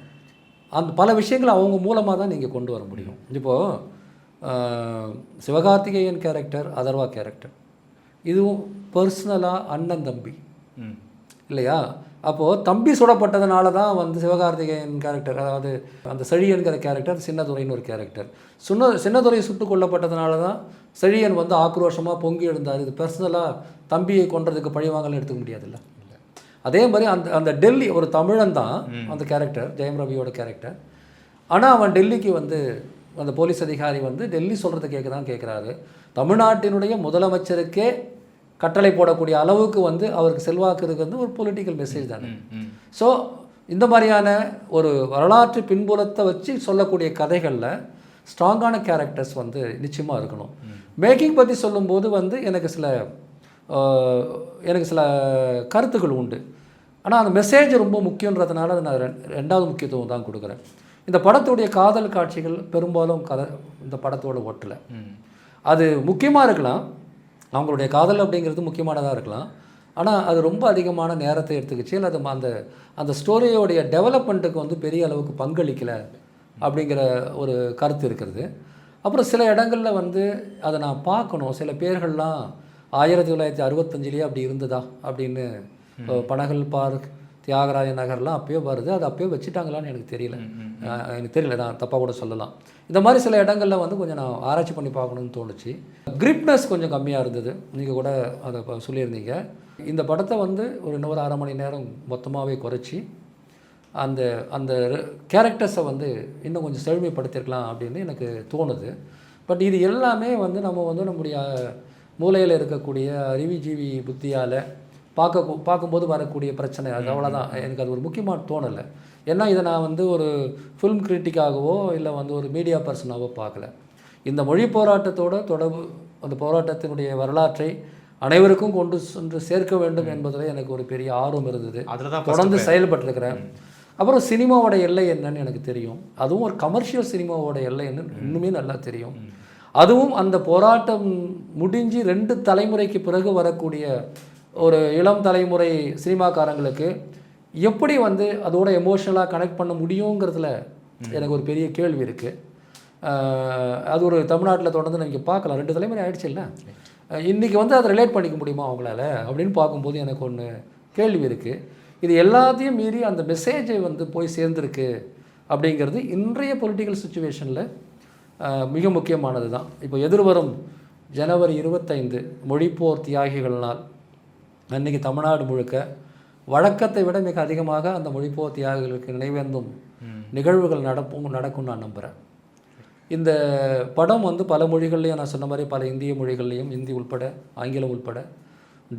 அந்த பல விஷயங்களை அவங்க மூலமாக தான் நீங்கள் கொண்டு வர முடியும். இப்போது சிவகார்த்திகேயன் கேரக்டர், அதர்வா கேரக்டர், இதுவும் பர்சனலாக அண்ணன் தம்பி இல்லையா? அப்போது தம்பி சுடப்பட்டதுனால தான் வந்து சிவகார்த்திகேயன் கேரக்டர், அதாவது அந்த செழியன்கிற கேரக்டர், சின்னதுரைன்னு ஒரு கேரக்டர், சின்னதுரை சுட்டு கொல்லப்பட்டதுனால தான் செழியன் வந்து ஆக்ரோஷமாக பொங்கி எழுந்தார். இது பர்சனலாக தம்பியை கொன்றதுக்கு பழிவாங்கன்னு எடுத்துக்க முடியாதுல்ல. அதே மாதிரி அந்த டெல்லி ஒரு தமிழன் தான் அந்த கேரக்டர், ஜெயம் ரவியோட கேரக்டர். ஆனால் அவன் டெல்லிக்கு வந்து அந்த போலீஸ் அதிகாரி வந்து டெல்லி சொல்கிறத கேட்குறாரு. தமிழ்நாட்டினுடைய முதலமைச்சருக்கே கட்டளை போடக்கூடிய அளவுக்கு வந்து அவருக்கு செல்வாக்கு இருக்கிறது ஒரு பொலிட்டிக்கல் மெசேஜ் தானே. ஸோ இந்த மாதிரியான ஒரு வரலாற்று பின்புலத்தை வச்சு சொல்லக்கூடிய கதைகளில் ஸ்ட்ராங்கான கேரக்டர்ஸ் வந்து நிச்சயமாக இருக்கணும். மேக்கிங் பற்றி சொல்லும்போது வந்து எனக்கு சில கருத்துக்கள் உண்டு. ஆனால் அந்த மெசேஜ் ரொம்ப முக்கியன்றதுனால அதை நான் ரெண்டாவது முக்கியத்துவம் தான் கொடுக்குறேன். இந்த படத்துடைய காதல் காட்சிகள் பெரும்பாலும் இந்த படத்தோட ஒட்டலை. அது முக்கியமாக இருக்கலாம், அவங்களுடைய காதல் அப்படிங்கிறது முக்கியமானதாக இருக்கலாம். ஆனால் அது ரொம்ப அதிகமான நேரத்தை எடுத்துக்கிச்சு, அல்லது அந்த ஸ்டோரியோடைய டெவலப்மெண்ட்டுக்கு வந்து பெரிய அளவுக்கு பங்களிக்கலை அப்படிங்கிற ஒரு கருத்து இருக்கிறது. அப்புறம் சில இடங்களில் வந்து அதை நான் பார்க்கணும், சில பேர்கள்லாம் 1965 அப்படி இருந்ததா அப்படின்னு, பனகல் பார்க், தியாகராய நகர்லாம் அப்போயோ வருது, அது அப்போயோ வச்சுட்டாங்களான்னு எனக்கு தெரியல, நான் தப்பாக கூட சொல்லலாம். இந்த மாதிரி சில இடங்களில் வந்து கொஞ்சம் நான் ஆராய்ச்சி பண்ணி பார்க்கணுன்னு தோணுச்சு. கிரிப்னஸ் கொஞ்சம் கம்மியாக இருந்தது, நீங்கள் கூட அதை சொல்லியிருந்தீங்க. இந்த படத்தை வந்து இன்னொரு 1/2 மணி நேரம் மொத்தமாகவே குறைச்சி அந்த கேரக்டர்ஸை வந்து இன்னும் கொஞ்சம் செழுமைப்படுத்திருக்கலாம் அப்படின்னு எனக்கு தோணுது. பட் இது எல்லாமே வந்து நம்ம வந்து நம்முடைய மூளையில் இருக்கக்கூடிய அறிவுஜீவி புத்தியால் பார்க்கும்போது வரக்கூடிய பிரச்சனை, அது அவ்வளோதான். எனக்கு அது ஒரு முக்கியமாக தோணலை. ஏன்னா இதை நான் வந்து ஒரு ஃபிலிம் கிரிட்டிக்காகவோ இல்லை வந்து ஒரு மீடியா பர்சனாகவோ பார்க்கல. இந்த மொழி போராட்டத்தோட தொடர்பு, அந்த போராட்டத்தினுடைய வரலாற்றை அனைவருக்கும் கொண்டு சென்று சேர்க்க வேண்டும் என்பதில் எனக்கு ஒரு பெரிய ஆர்வம் இருந்தது. தொடர்ந்து செயல்பட்டுருக்கிறேன். அப்புறம் சினிமாவோட எல்லை என்னன்னு எனக்கு தெரியும். அதுவும் ஒரு கமர்ஷியல் சினிமாவோட எல்லை என்னன்னு இன்னுமே நல்லா தெரியும். அதுவும் அந்த போராட்டம் முடிஞ்சு 2 தலைமுறைக்கு பிறகு வரக்கூடிய ஒரு இளம் தலைமுறை சினிமாக்காரங்களுக்கு எப்படி வந்து அதோட எமோஷனலாக கனெக்ட் பண்ண முடியுங்கிறதுல எனக்கு ஒரு பெரிய கேள்வி இருக்குது. அது ஒரு தமிழ்நாட்டில் தொடர்ந்து நீங்கள் பார்க்கலாம், 2 தலைமுறை ஆகிடுச்சு இல்லை, இன்றைக்கி வந்து அதை ரிலேட் பண்ணிக்க முடியுமா அவங்களால அப்படின்னு பார்க்கும்போது எனக்கு ஒன்று கேள்வி இருக்குது. இது எல்லாத்தையும் மீறி அந்த மெசேஜை வந்து போய் சேர்ந்துருக்கு அப்படிங்கிறது இன்றைய பொலிட்டிக்கல் சுச்சுவேஷனில் மிக முக்கியமானது தான். இப்போ எதிர்வரும் ஜனவரி 25 மொழிப்போர் தியாகிகள் நாள் அன்றைக்கி தமிழ்நாடு முழுக்க வழக்கத்தை விட மிக அதிகமாக அந்த மொழிப்போர் தியாகிகளுக்கு நினைவேந்தும் நிகழ்வுகள் நடக்கும் நான் நம்புகிறேன். இந்த படம் வந்து பல மொழிகள்லையும், நான் சொன்ன மாதிரி பல இந்திய மொழிகள்லையும், இந்தி உள்பட ஆங்கிலம் உள்பட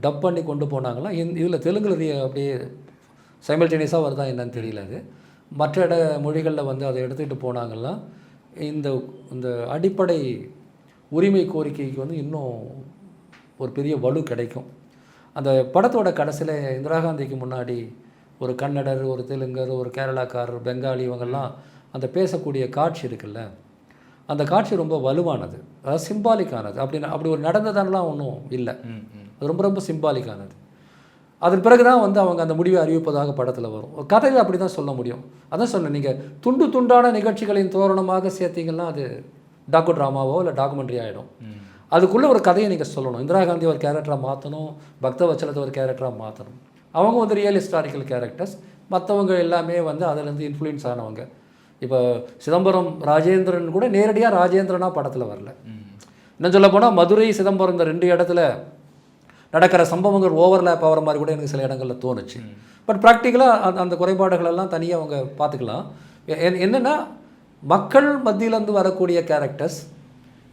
டப் பண்ணி கொண்டு போனாங்களாம். இதில் தெலுங்குல அப்படியே சைமல்டேனியஸாக வருதா என்னன்னு தெரியல. அது மற்ற மொழிகளில் வந்து அதை எடுத்துக்கிட்டு போனாங்கன்னா இந்த இந்த அடிப்படை உரிமை கோரிக்கைக்கு வந்து இன்னும் ஒரு பெரிய வலு கிடைக்கும். அந்த படத்தோட கடைசியில் இந்திரா காந்திக்கு முன்னாடி ஒரு கன்னடர், ஒரு தெலுங்கர், ஒரு கேரளாக்காரர், பெங்காலி இவங்கெல்லாம் அந்த பேசக்கூடிய காட்சி இருக்குல்ல, அந்த காட்சி ரொம்ப வலுவானது, அதாவது சிம்பாலிக்கானது. அப்படி ஒரு நடந்ததெல்லாம் ஒன்றும் இல்லை, அது ரொம்ப ரொம்ப சிம்பாலிக்கானது. அதன் பிறகு தான் வந்து அவங்க அந்த முடிவை அறிவிப்பதாக படத்தில் வரும். கதையில் அப்படி தான் சொல்ல முடியும். அதான் சொன்னேன், நீங்கள் துண்டு துண்டான நிகழ்ச்சிகளின் தோரணமாக சேர்த்திங்கன்னா அது டாக்கு ட்ராமாவோ இல்லை டாக்குமெண்ட்ரி ஆகிடும். அதுக்குள்ளே ஒரு கதையை நீங்கள் சொல்லணும். இந்திரா காந்தி ஒரு கேரக்டராக மாற்றணும், பக்தவச்சலத்தை ஒரு கேரக்டராக மாற்றணும். அவங்க வந்து ரியல் ஹிஸ்டாரிக்கல் கேரக்டர்ஸ், மற்றவங்க எல்லாமே வந்து அதிலேருந்து இன்ஃப்ளூயன்ஸ் ஆனவங்க. இப்போ சிதம்பரம் ராஜேந்திரன் கூட நேரடியாக ராஜேந்திரனாக படத்தில் வரல. இன்னும் சொல்ல போனால் மதுரை சிதம்பரம் இந்த 2 இடத்துல நடக்கிற சம்பவங்கள் ஓவர்லேப் ஆகிற மாதிரி கூட எனக்கு சில இடங்களில் தோணுச்சு. பட் ப்ராக்டிக்கலாக அந்த குறைபாடுகளெல்லாம் தனியாக அவங்க பார்த்துக்கலாம். என்னென்னா மக்கள் மத்தியிலேருந்து வரக்கூடிய கேரக்டர்ஸ்,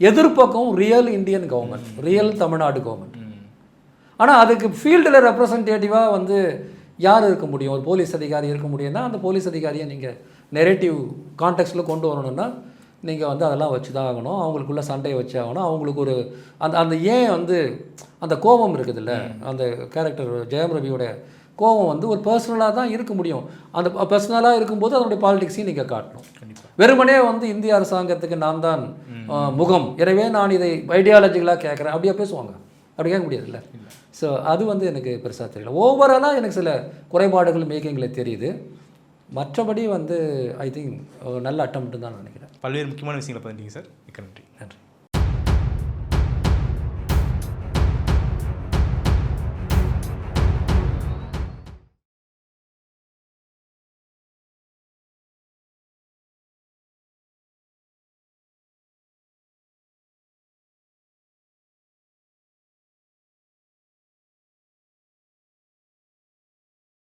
எதிர்ப்பக்கம் real Indian government, real Tamil Nadu government. ஆனால் அதுக்கு ஃபீல்டில் ரெப்ரசன்டேட்டிவாக வந்து யார் இருக்க முடியும்? ஒரு போலீஸ் அதிகாரி இருக்க முடியும்னா அந்த போலீஸ் அதிகாரியை நீங்கள் நெரேட்டிவ் கான்டெக்ஸ்டில் கொண்டு வரணும்னா நீங்கள் வந்து அதெல்லாம் வச்சு தான் ஆகணும். அவங்களுக்குள்ள சண்டையை வச்சு ஆகணும். அவங்களுக்கு ஒரு அந்த ஏன் வந்து அந்த கோபம் இருக்குதுல்ல, அந்த கேரக்டர் ஜெயம் ரவியோட கோபம் வந்து ஒரு பர்சனலாக தான் இருக்க முடியும். அந்த பர்சனலாக இருக்கும்போது அதனுடைய பாலிடிக்ஸையும் நீங்கள் காட்டணும். வெறுமனே வந்து இந்திய அரசாங்கத்துக்கு நான் தான் முகம், எனவே நான் இதை ஐடியாலஜிக்கலாக கேட்குறேன் அப்படியே பேசுவாங்க. அப்படி கேட்க முடியாதுல்ல. ஸோ அது வந்து எனக்கு பெருசாக தெரியல. ஓவராலாக எனக்கு சில குறைபாடுகள் மேக்கிங்கில் தெரியுது. மற்றபடி வந்து ஐ திங்க் நல்ல அட்டம்ப்ட்டு தான் நினைக்கிறேன். பல்வேறு முக்கியமான விஷயங்களை பண்ணிட்டீங்க சார். மிக்க நன்றி. நன்றி.